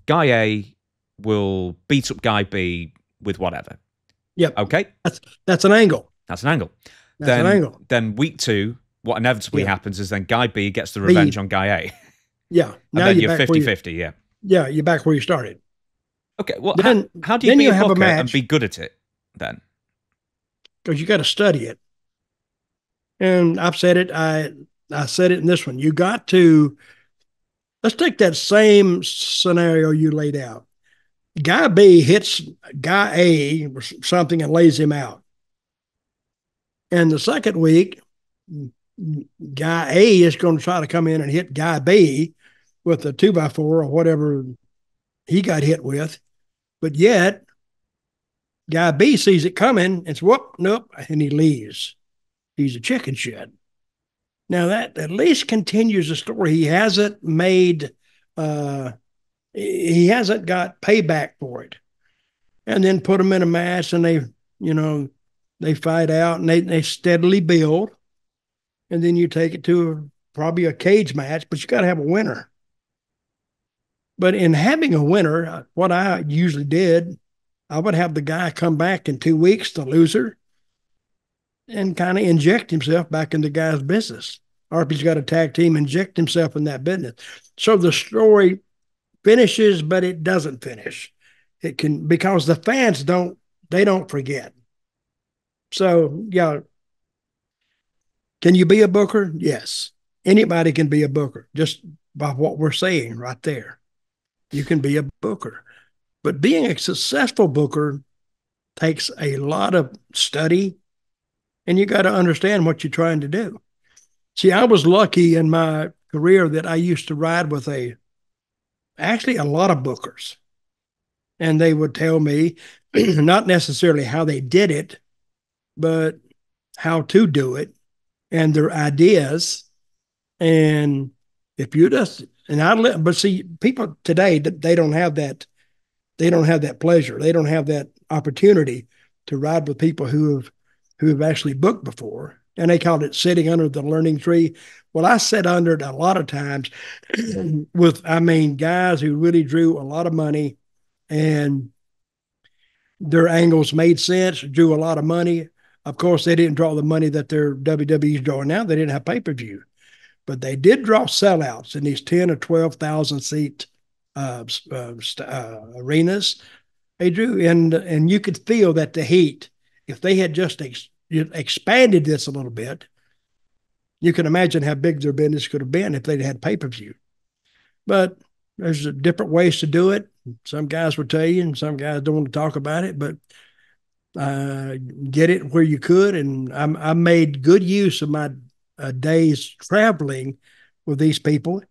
Guy A will beat up Guy B with whatever. Yep. Okay? That's an angle. That's an angle. That's an angle. Then week 2, what inevitably happens is then Guy B gets the revenge on Guy A. Yeah. Now and then you're 50-50, yeah. Yeah, you're back where you started. Okay, well, then, how do you be a booker and be good at it then? Because you got to study it. And I've said it, I said it in this one. You got to, let's take that same scenario you laid out. Guy B hits Guy A or something and lays him out. And the second week, Guy A is going to try to come in and hit Guy B with a 2x4 or whatever he got hit with. But yet, Guy B sees it coming and says, whoop, nope, and he leaves. He's a chicken shit. Now that at least continues the story. He hasn't made, he hasn't got payback for it. And then put him in a match and they fight out and they steadily build. And then you take it to probably a cage match, but you got to have a winner. But in having a winner, what I usually did, I would have the guy come back in 2 weeks, the loser, and kind of inject himself back in the guy's business. Or if he's got a tag team, inject himself in that business. So the story finishes, but it doesn't finish. It can, because the fans don't forget. So, yeah. Can you be a booker? Yes. Anybody can be a booker, just by what we're saying right there. You can be a booker. But being a successful booker takes a lot of study, and you got to understand what you're trying to do. See, I was lucky in my career that I used to ride with actually a lot of bookers. And they would tell me, not necessarily how they did it, but how to do it and their ideas. And if you just, but see, people today, they don't have that. They don't have that pleasure. They don't have that opportunity to ride with people who have actually booked before. And they called it sitting under the learning tree. Well, I sat under it a lot of times with, guys who really drew a lot of money and their angles made sense, drew a lot of money. Of course, they didn't draw the money that their WWE's drawing now. They didn't have pay-per-view. But they did draw sellouts in these 10 or 12,000 seat arenas. They drew, and you could feel that the heat, if they had just expanded this a little bit, you can imagine how big their business could have been if they'd had pay-per-view. But there's different ways to do it. Some guys will tell you, and some guys don't want to talk about it, but get it where you could. And I made good use of my days traveling with these people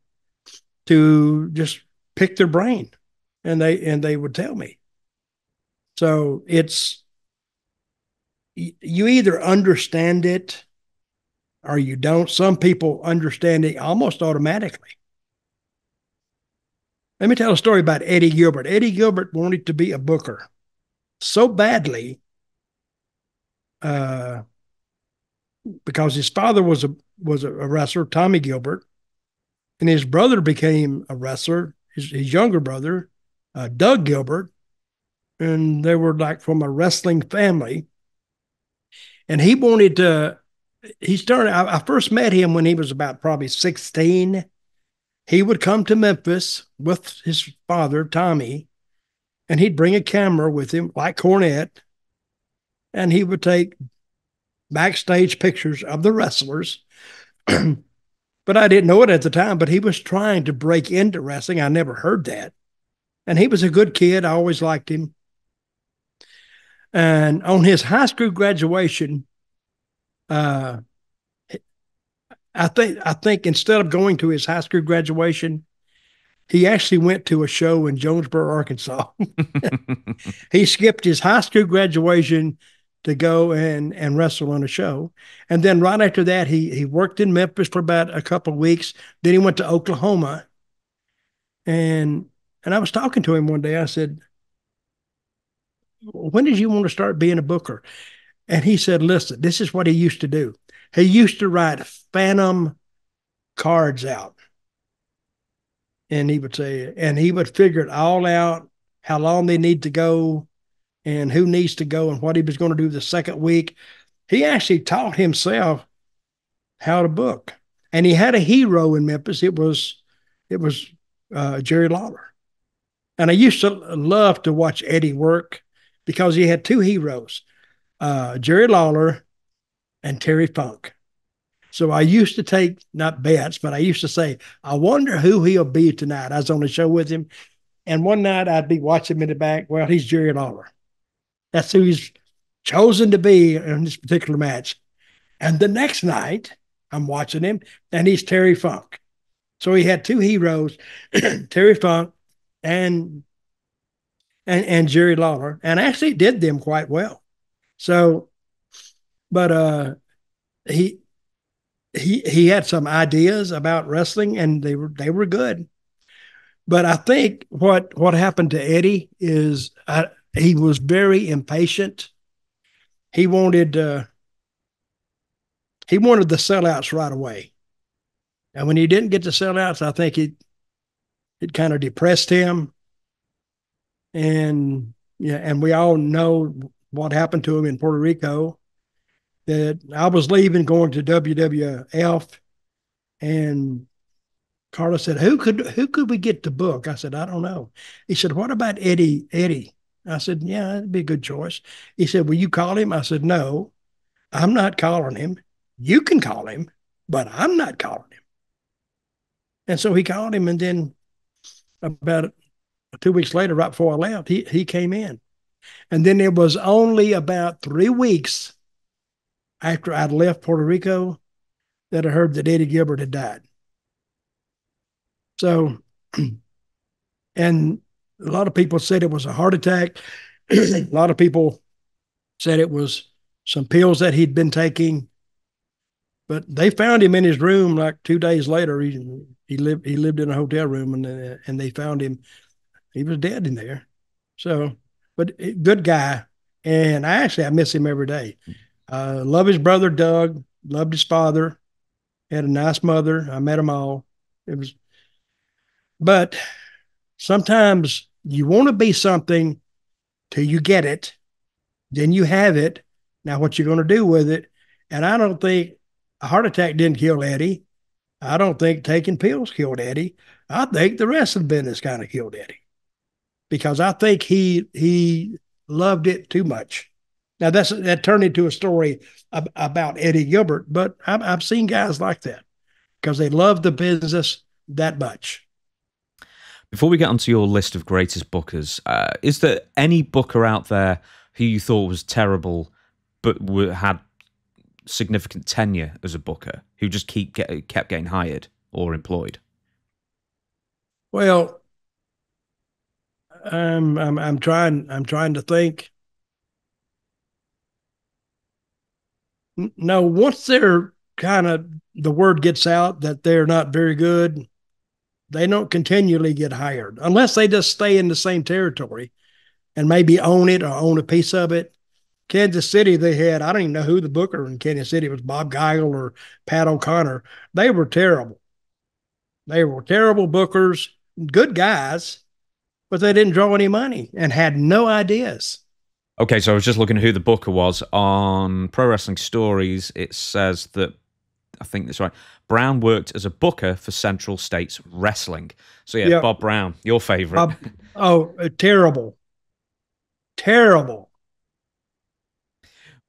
to just pick their brain, and they would tell me. So it's, you either understand it or you don't. Some people understand it almost automatically. Let me tell a story about Eddie Gilbert. Eddie Gilbert wanted to be a booker so badly because his father was a wrestler, Tommy Gilbert, and his brother became a wrestler, his younger brother, Doug Gilbert, and they were like from a wrestling family. And he wanted to, I first met him when he was about probably 16, he would come to Memphis with his father, Tommy, and he'd bring a camera with him, like Cornette, and he would take backstage pictures of the wrestlers. But I didn't know it at the time, but he was trying to break into wrestling. I never heard that. And he was a good kid. I always liked him. And on his high school graduation, I think instead of going to his high school graduation, he actually went to a show in Jonesboro, Arkansas. He skipped his high school graduation to go and wrestle on a show. And then right after that, he worked in Memphis for about a couple of weeks. Then he went to Oklahoma. And I was talking to him one day. I said, when did you want to start being a booker? And he said, listen, this is what he used to do. He used to write phantom cards out. And he would say, and he would figure it all out, how long they need to go and who needs to go and what he was going to do the second week. He actually taught himself how to book. And he had a hero in Memphis. It was Jerry Lawler. And I used to love to watch Eddie work because he had two heroes, Jerry Lawler and Terry Funk. So I used to take, not bets, but I used to say, I wonder who he'll be tonight. I was on the show with him. And one night I'd be watching him in the back. Well, he's Jerry Lawler. That's who he's chosen to be in this particular match. And the next night I'm watching him and he's Terry Funk. So he had two heroes, Terry Funk and Jerry Lawler, and actually did them quite well. So, but he had some ideas about wrestling, and they were good. But I think what happened to Eddie is he was very impatient. He wanted the sellouts right away, and when he didn't get the sellouts, I think it kind of depressed him. And and we all know what happened to him in Puerto Rico. That I was leaving, going to WWF, and Carlos said, "Who could we get to book?" I said, "I don't know." He said, "What about Eddie?" I said, "Yeah, that'd be a good choice." He said, "Will you call him?" I said, "No, I'm not calling him. You can call him, but I'm not calling him." And so he called him, and then about 2 weeks later, right before I left, he came in. And then it was only about 3 weeks after I'd left Puerto Rico that I heard that Eddie Gilbert had died. So, and a lot of people said it was a heart attack. A lot of people said it was some pills that he'd been taking. But they found him in his room like 2 days later. He lived in a hotel room, and they found him. He was dead in there. So, but good guy. And I miss him every day. Love his brother, Doug, loved his father, had a nice mother. I met them all. But sometimes you want to be something till you get it, then you have it. Now what you're going to do with it. And I don't think a heart attack didn't kill Eddie. I don't think taking pills killed Eddie. I think the wrestling business kind of killed Eddie, because I think he loved it too much. Now that turned into a story about Eddie Gilbert, but I've seen guys like that because they love the business that much. Before we get onto your list of greatest bookers, is there any booker out there who you thought was terrible but had significant tenure as a booker, who just kept getting hired or employed? Well, I'm trying to think. No, once they're the word gets out that they're not very good, they don't continually get hired unless they just stay in the same territory and maybe own it or own a piece of it. Kansas City, they had, I don't even know who the booker in Kansas City was, Bob Geigel or Pat O'Connor. They were terrible. They were terrible bookers, good guys, but they didn't draw any money and had no ideas. Okay, so I was just looking at who the booker was. On Pro Wrestling Stories, it says that I think that's right. Brown worked as a booker for Central States Wrestling. So yeah, Yep. Bob Brown, your favorite. Terrible. Terrible.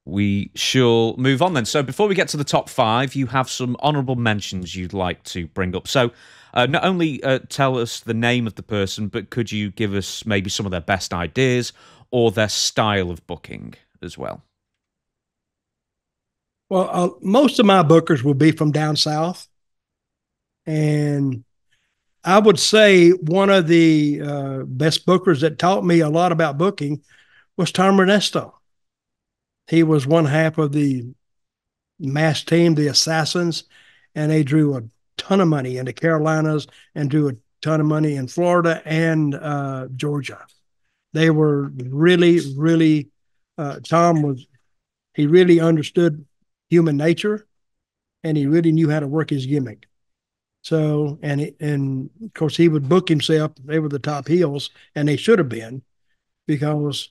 We shall move on then. So before we get to the top 5, you have some honourable mentions you'd like to bring up. So not only tell us the name of the person, but could you give us maybe some of their best ideas or their style of booking as well? Well, most of my bookers will be from down south. And I would say one of the best bookers that taught me a lot about booking was Tom Ernesto. He was one half of the mass team, the Assassins, and they drew a ton of money in the Carolinas and drew a ton of money in Florida and Georgia. They were really, really, he really understood human nature, and he really knew how to work his gimmick. So, and of course, he would book himself. They were the top heels, and they should have been, because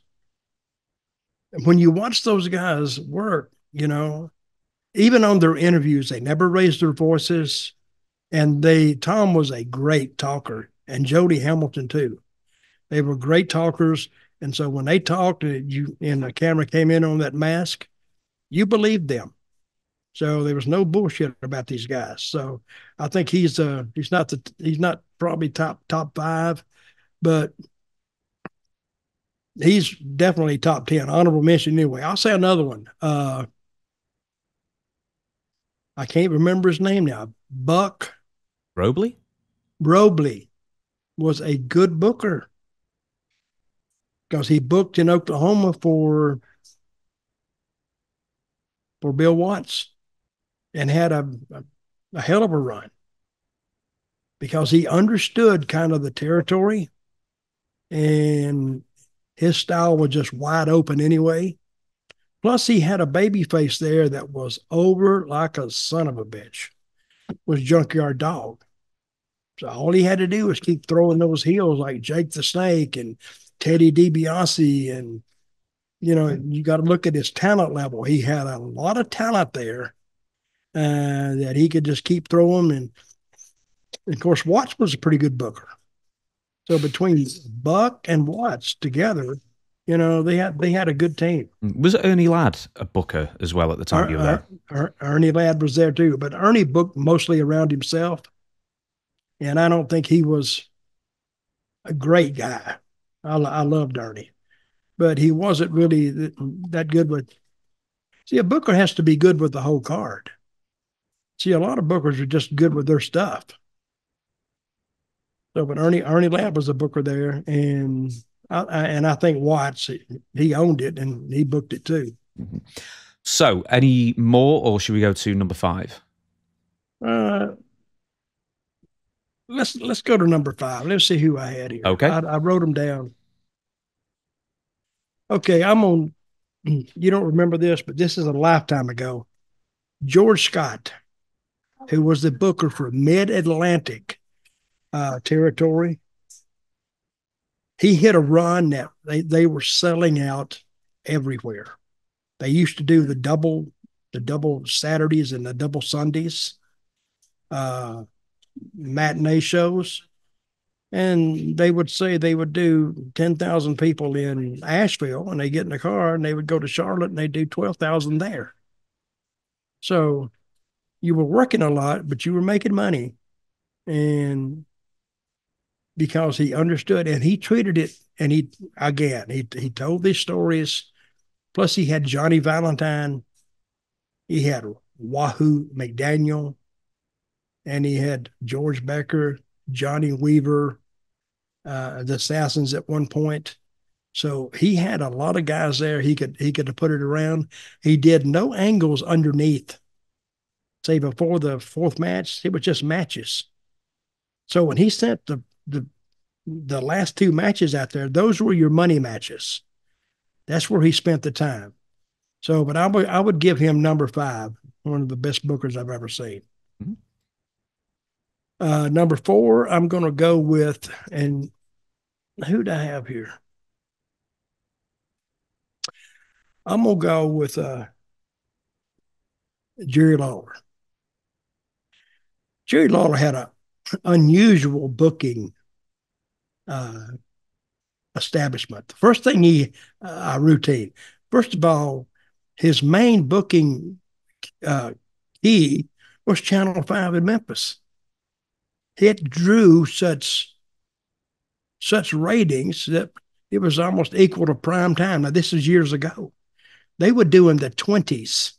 when you watch those guys work, even on their interviews, they never raised their voices. And Tom was a great talker, and Jody Hamilton too. They were great talkers. And so when they talked and the camera came in on that mask, you believed them. So there was no bullshit about these guys. So I think he's not probably top 5, but he's definitely top 10. Honorable mention anyway. I'll say another one. I can't remember his name now. Buck Robley was a good booker, because he booked in Oklahoma for Bill Watts and had a hell of a run, because he understood kind of the territory, and his style was just wide open anyway. Plus, he had a baby face there that was over like a son of a bitch, was Junkyard Dog. So all he had to do was keep throwing those heels like Jake the Snake and Teddy DiBiase. And, you got to look at his talent level. He had a lot of talent there that he could just keep throwing. And of course, Watts was a pretty good booker. So between Buck and Watts together, they had a good team. Was Ernie Ladd a booker as well at the time you were there? Ernie Ladd was there too, but Ernie booked mostly around himself. And I don't think he was a great guy. I loved Ernie, but he wasn't really that good with. See, a booker has to be good with the whole card. See, a lot of bookers are just good with their stuff. So, but Ernie Ladd was a booker there, and I think Watts, he owned it and he booked it too. So, any more, or should we go to number 5? Let's go to number 5. Let's see who I had here. Okay. I wrote them down. Okay, you don't remember this, but this is a lifetime ago. George Scott, who was the booker for Mid-Atlantic territory. He hit a run that they were selling out everywhere. They used to do the double Saturdays and the double Sundays. Matinee shows, and they would say they would do 10,000 people in Asheville, and they get in the car and they would go to Charlotte and they do 12,000 there. So you were working a lot, but you were making money, and because he understood and he treated it, and he told these stories. Plus he had Johnny Valentine, he had Wahoo McDaniel, and he had George Becker, Johnny Weaver, the Assassins at one point. So he had a lot of guys there. He could put it around. He did no angles underneath. Say before the 4th match, it was just matches. So when he sent the last 2 matches out there, those were your money matches. That's where he spent the time. So, but I would give him number 5, one of the best bookers I've ever seen. Mm-hmm. Number 4, I'm going to go with, and who do I have here? I'm going to go with Jerry Lawler. Jerry Lawler had a unusual booking establishment. The first thing routine. First of all, his main booking key was Channel 5 in Memphis. It drew such ratings that it was almost equal to prime time. Now, this is years ago. They would do in the 20s.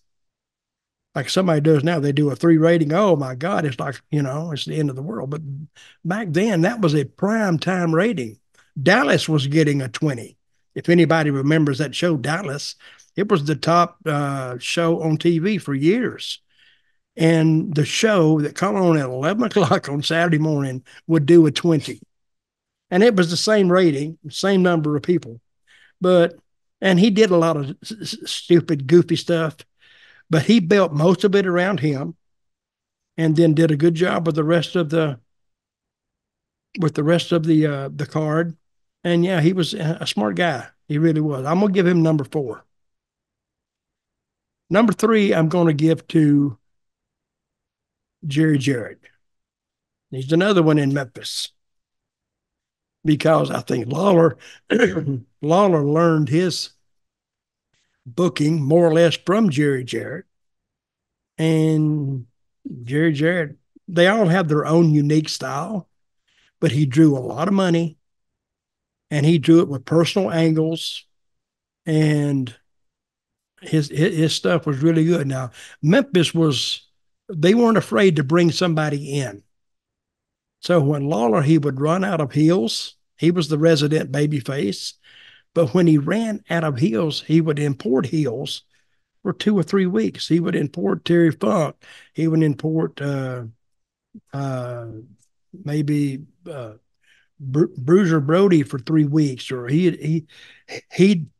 Like somebody does now, they do a 3 rating. Oh my God, it's like, it's the end of the world. But back then, that was a prime time rating. Dallas was getting a 20. If anybody remembers that show, Dallas, it was the top show on TV for years. And the show that come on at 11 o'clock on Saturday morning would do a 20. And it was the same rating, same number of people. And he did a lot of stupid, goofy stuff. But he built most of it around him, and then did a good job with the rest of the card. And yeah, he was a smart guy. He really was. I'm gonna give him number 4. Number 3, I'm gonna give to Jarrett. He's another one in Memphis, because I think Lawler learned his booking more or less from Jarrett. And Jarrett, they all have their own unique style, but he drew a lot of money, and he drew it with personal angles, and his stuff was really good. Now, Memphis they weren't afraid to bring somebody in. So when Lawler, he would run out of heels. He was the resident babyface. But when he ran out of heels, he would import heels for 2 or 3 weeks. He would import Terry Funk. He would import maybe Bruiser Brody for 3 weeks, or he'd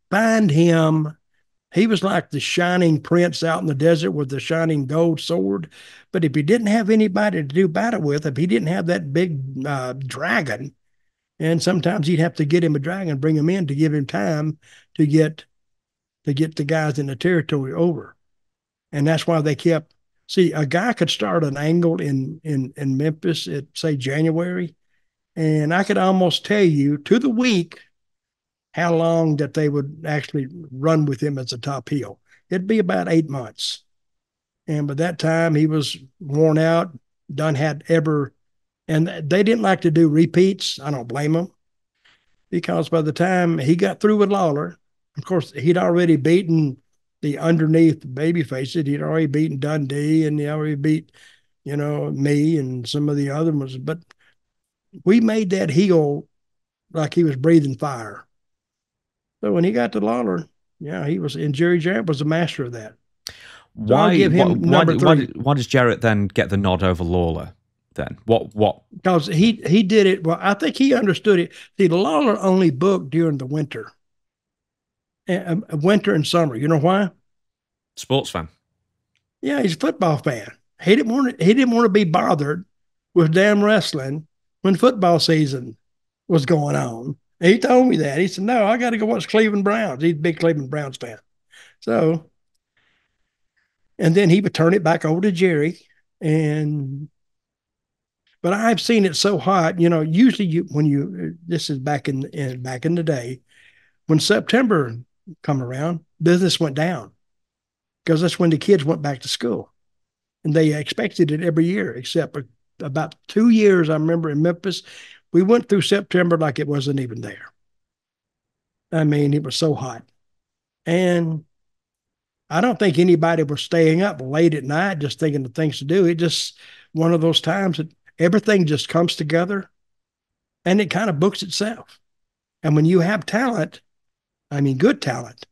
find him. He was like the shining prince out in the desert with the shining gold sword. But if he didn't have anybody to do battle with, if he didn't have that big dragon, and sometimes he'd have to get him a dragon, bring him in to give him time to get the guys in the territory over. And that's why they kept, a guy could start an angle in Memphis at, say, January, and I could almost tell you to the week how long that they would actually run with him as a top heel. It'd be about 8 months. And by that time, he was worn out, and they didn't like to do repeats. I don't blame them, because by the time he got through with Lawler, of course, he'd already beaten the underneath baby faces. He'd already beaten Dundee, and he already beat, me and some of the other ones. But we made that heel like he was breathing fire. So when he got to Lawler, yeah, and Jarrett was a master of that. So why, I'll give him number 3. Why does Jarrett then get the nod over Lawler? Then what? Because he did it well. I think he understood it. See, Lawler only booked during the winter, and summer. You know why? Sports fan. Yeah, he's a football fan. He didn't want to be bothered with damn wrestling when football season was going on. And he told me that. He said, "No, I got to go watch Cleveland Browns." He's a big Cleveland Browns fan. So, and then he would turn it back over to Jerry, but I've seen it so hot, usually this is back in the day, when September come around, business went down, because that's when the kids went back to school, and they expected it every year, except about 2 years. I remember in Memphis, we went through September like it wasn't even there. I mean, it was so hot. And I don't think anybody was staying up late at night just thinking of things to do. It just one of those times that everything just comes together, and it kind of books itself. And when you have talent, I mean, good talent,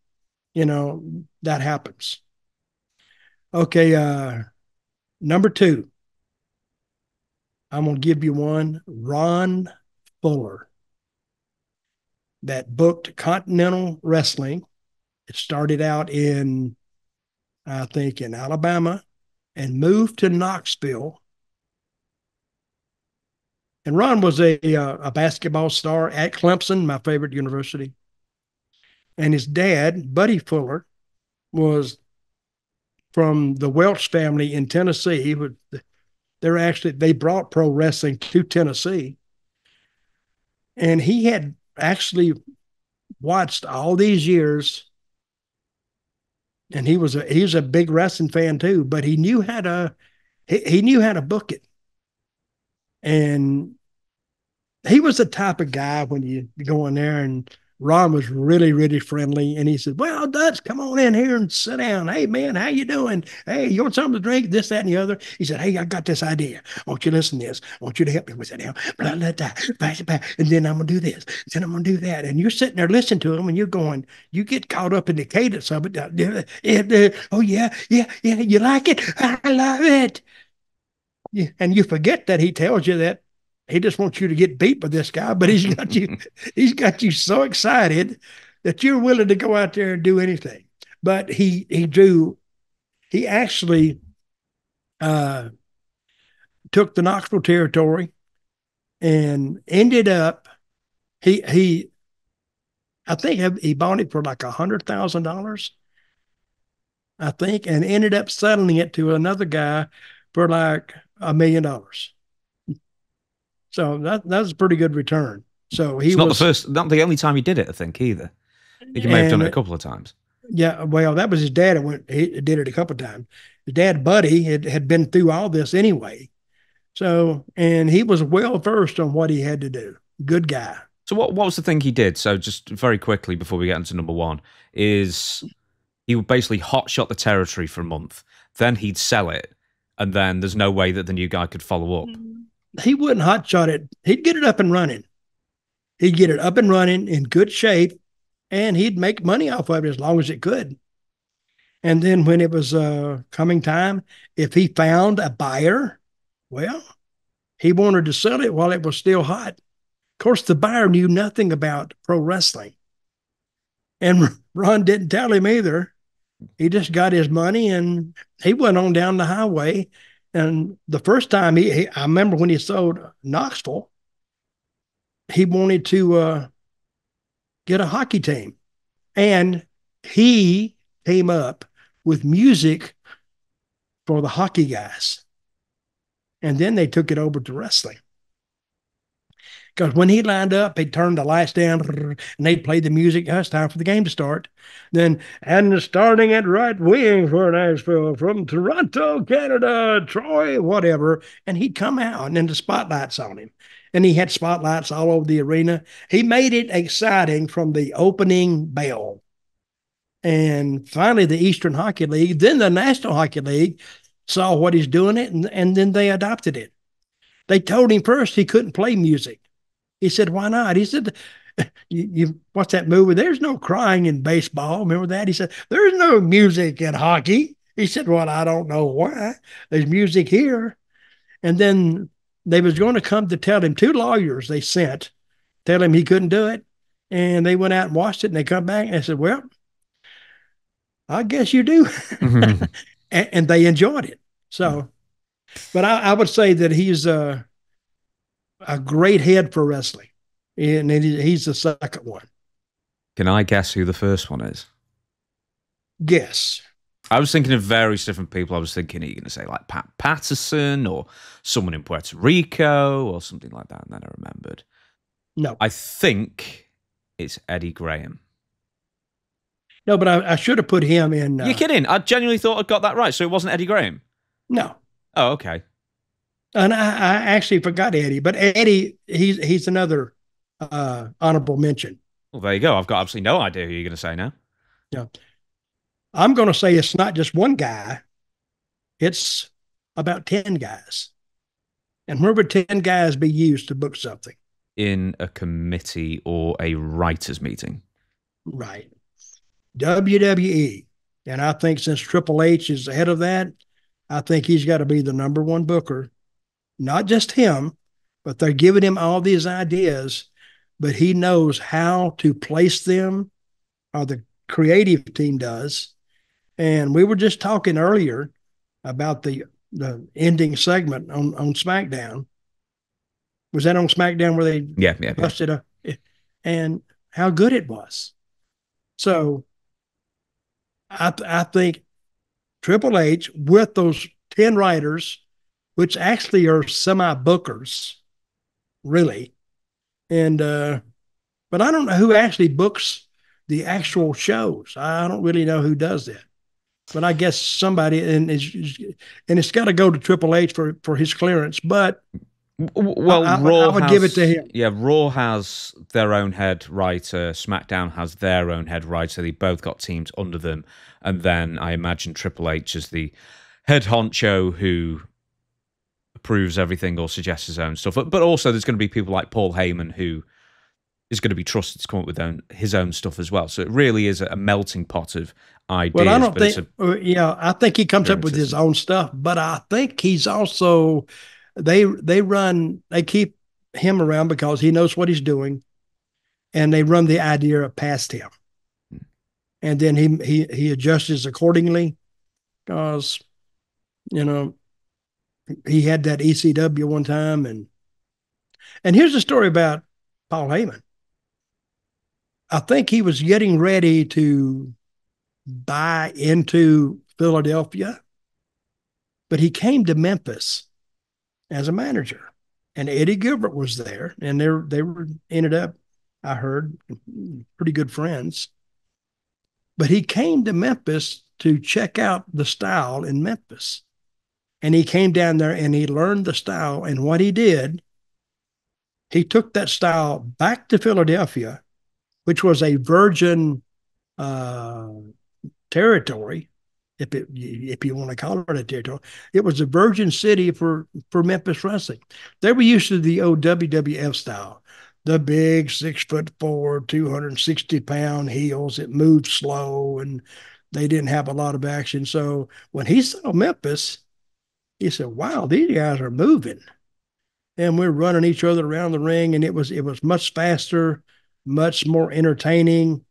that happens. Okay, number 2. I'm going to give you one, Ron Fuller, that booked Continental Wrestling. It started out in Alabama, and moved to Knoxville. And Ron was a basketball star at Clemson, my favorite university. And his dad, Buddy Fuller, was from the Welch family in Tennessee. they brought pro wrestling to Tennessee. And he had actually watched all these years, and he was a big wrestling fan too, but he knew how to book it. And he was the type of guy when you go in there, and Ron was really, really friendly. And he said, well, Dutch, come on in here and sit down. Hey, man, how you doing? Hey, you want something to drink? This, that, and the other. He said, hey, I got this idea. I want you to listen to this. I want you to help me with that. Blah, blah, blah, pass it back. And then I'm going to do this. Then I'm going to do that. And you're sitting there listening to him, and you're going, you get caught up in the cadence of it. Oh, yeah, you like it? I love it. Yeah, and you forget that he tells you that he just wants you to get beat by this guy, but he's got you so excited that you're willing to go out there and do anything. But he actually took the Knoxville territory and ended up I think he bought it for like $100,000, I think, and ended up selling it to another guy for like $1 million. So that was a pretty good return. So it's not the only time he did it, I think, either. He may have done it a couple of times. Yeah, well, that was his dad. He did it a couple of times. His dad, Buddy, had been through all this anyway. So, and he was well versed on what he had to do. Good guy. So what was the thing he did? So just very quickly before we get into number one, is he would basically hotshot the territory for a month. Then he'd sell it. And then there's no way that the new guy could follow up. He wouldn't hotshot it. He'd get it up and running. He'd get it up and running in good shape, and he'd make money off of it as long as it could. And then when it was coming time, if he found a buyer, well, he wanted to sell it while it was still hot. Of course, the buyer knew nothing about pro wrestling. And Ron didn't tell him either. He just got his money, and he went on down the highway. And the first time I remember when he sold Knoxville, he wanted to get a hockey team. And he came up with music for the hockey guys. And then they took it over to wrestling. Because when he lined up, he'd turn the lights down and they'd play the music. It's time for the game to start. Then, and starting at right wing for Nashville from Toronto, Canada, Troy, whatever. And he'd come out and then the spotlights on him. And he had spotlights all over the arena. He made it exciting from the opening bell. And finally, the Eastern Hockey League, then the National Hockey League saw what he's doing it, and then they adopted it. They told him first he couldn't play music. He said, why not? He said, what's that movie? There's no crying in baseball. Remember that? He said, there's no music in hockey. He said, well, I don't know why. There's music here. And then they was going to come to tell him, 2 lawyers they sent, tell him he couldn't do it. And they went out and watched it, and they come back and they said, well, I guess you do. Mm-hmm. and they enjoyed it. So, but I would say that he's a great head for wrestling. And he's the second one. Can I guess who the first one is? Guess. I was thinking of various different people. I was thinking, are you going to say like Pat Patterson or someone in Puerto Rico or something like that? And then I remembered. No. I think it's Eddie Graham. No, but I should have put him in. You're kidding. I genuinely thought I'd got that right. So it wasn't Eddie Graham? No. Oh, okay. And I actually forgot Eddie, but Eddie, he's another honorable mention. Well, there you go. I've got absolutely no idea who you're going to say now. Yeah. I'm going to say it's not just one guy. It's about 10 guys. And where would 10 guys be used to book something? In a committee or a writers' meeting. Right. WWE. And I think since Triple H is ahead of that, I think he's got to be the number one booker. Not just him, but they're giving him all these ideas, but he knows how to place them, or the creative team does. And we were just talking earlier about the ending segment on SmackDown. Was that on SmackDown where they busted up? And how good it was. So I think Triple H, with those 10 writers which actually are semi-bookers, really. And but I don't know who actually books the actual shows. I don't really know who does that. But I guess somebody, and it's got to go to Triple H for his clearance. But well, I would give it to him. Yeah, Raw has their own head writer. SmackDown has their own head writer. They both got teams under them. And then I imagine Triple H is the head honcho who approves everything or suggests his own stuff. But also there's going to be people like Paul Heyman who is going to be trusted to come up with his own stuff as well. So it really is a melting pot of ideas. Well, I don't think, I think he comes up with his own stuff, but I think he's also, they keep him around because he knows what he's doing, and they run the idea past him. And then he adjusts accordingly because, he had that ECW one time. And here's the story about Paul Heyman. I think he was getting ready to buy into Philadelphia, but he came to Memphis as a manager, and Eddie Gilbert was there, and they ended up, I heard, pretty good friends. But he came to Memphis to check out the style in Memphis, and he came down there and he learned the style. And what he did, he took that style back to Philadelphia, which was a virgin territory, if you want to call it a territory. It was a virgin city for Memphis wrestling. They were used to the old WWF style, the big 6'4", 260-pound heels. It moved slow, and they didn't have a lot of action. So when he saw Memphis, he said, "Wow, these guys are moving." And we're running each other around the ring, and it was much faster, much more entertaining.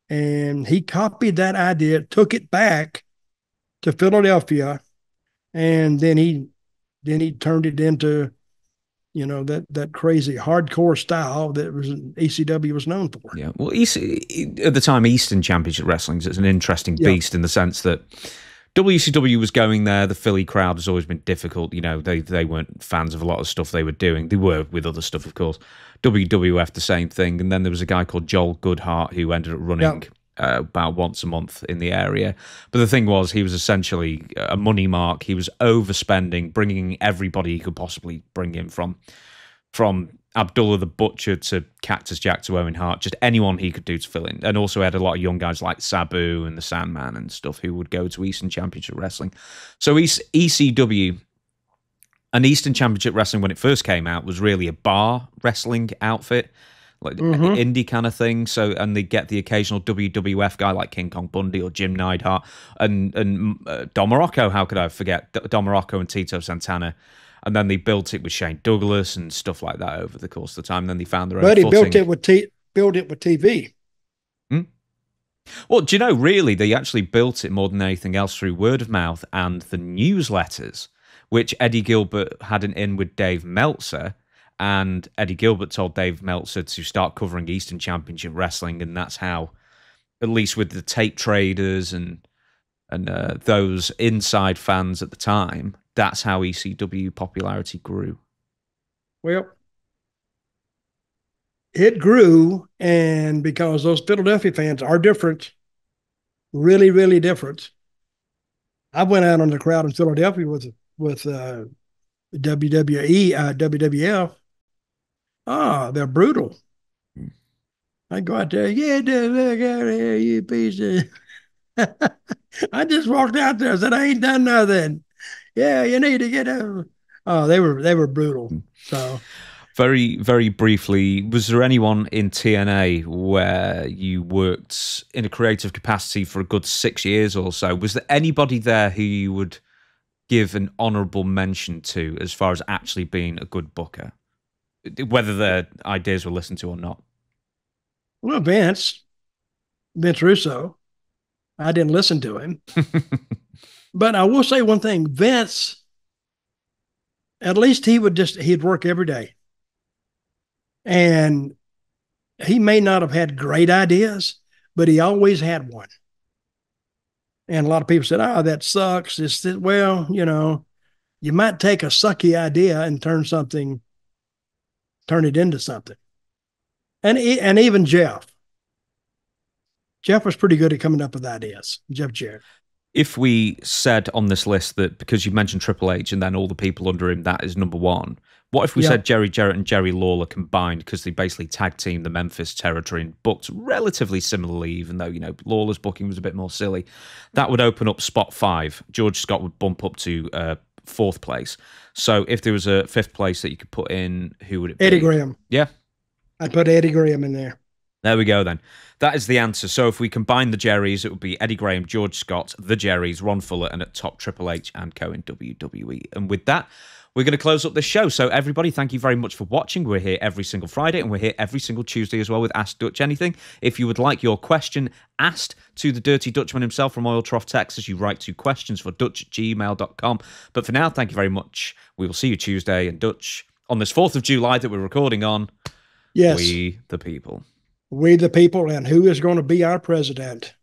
And he copied that idea, took it back to Philadelphia, and then he turned it into, that crazy hardcore style that ECW was known for. Yeah, well, at the time, Eastern Championship Wrestling is an interesting beast in the sense that WCW was going there. The Philly crowd has always been difficult. They weren't fans of a lot of stuff they were doing. They were with other stuff, of course. WWF, the same thing. And then there was a guy called Joel Goodhart who ended up running about once a month in the area. But the thing was, he was essentially a money mark. He was overspending, bringing everybody he could possibly bring in, from Abdullah the Butcher to Cactus Jack to Owen Hart, just anyone he could do to fill in. And also had a lot of young guys like Sabu and the Sandman and stuff who would go to Eastern Championship Wrestling. So ECW and Eastern Championship Wrestling, when it first came out, was really a bar wrestling outfit, like indie kind of thing. So, and they get the occasional WWF guy like King Kong Bundy or Jim Neidhart and Don Morocco. How could I forget Don Morocco and Tito Santana? And then they built it with Shane Douglas and stuff like that over the course of the time. And then they found their own footing. But he built it with TV. Well, do you know, really, they actually built it more than anything else through word of mouth and the newsletters, which Eddie Gilbert had an in with Dave Meltzer. And Eddie Gilbert told Dave Meltzer to start covering Eastern Championship Wrestling. And that's how, at least with the tape traders and those inside fans at the time, that's how ECW popularity grew. Well, it grew, and because those Philadelphia fans are different, really, really different. I went out on the crowd in Philadelphia with WWF. They're brutal. I go out there, look out here, you piece of... I just walked out there and said, "I ain't done nothing. Yeah, you need to get over." Oh, they were brutal. So, very, very briefly, was there anyone in TNA where you worked in a creative capacity for a good 6 years or so? Was there anybody there who you would give an honourable mention to as far as actually being a good booker, whether their ideas were listened to or not? Well, Vince Russo. I didn't listen to him. But I will say one thing. Vince, at least he'd work every day. And he may not have had great ideas, but he always had one. And a lot of people said, "Oh, that sucks." Well, you might take a sucky idea and turn it into something. And even Jeff. Jeff was pretty good at coming up with ideas. Jeff Jarrett. If we said on this list that because you mentioned Triple H and then all the people under him, that is number one, what if we said Jerry Jarrett and Jerry Lawler combined because they basically tag teamed the Memphis territory and booked relatively similarly, even though, you know, Lawler's booking was a bit more silly? That would open up spot 5. George Scott would bump up to 4th place. So if there was a 5th place that you could put in, who would it be? Eddie Graham. Yeah. I'd put Eddie Graham in there. There we go then. That is the answer. So if we combine the Jerrys, it would be Eddie Graham, George Scott, the Jerrys, Ron Fuller, and at top Triple H and Co in WWE. And with that, we're going to close up this show. So everybody, thank you very much for watching. We're here every single Friday, and we're here every single Tuesday as well with Ask Dutch Anything. If you would like your question asked to the Dirty Dutchman himself from Oil Trough, Texas, you write to questions4dutch@gmail.com. But for now, thank you very much. We will see you Tuesday. And Dutch, on this 4th of July that we're recording on, yes, we the people. We the people, and who is going to be our president?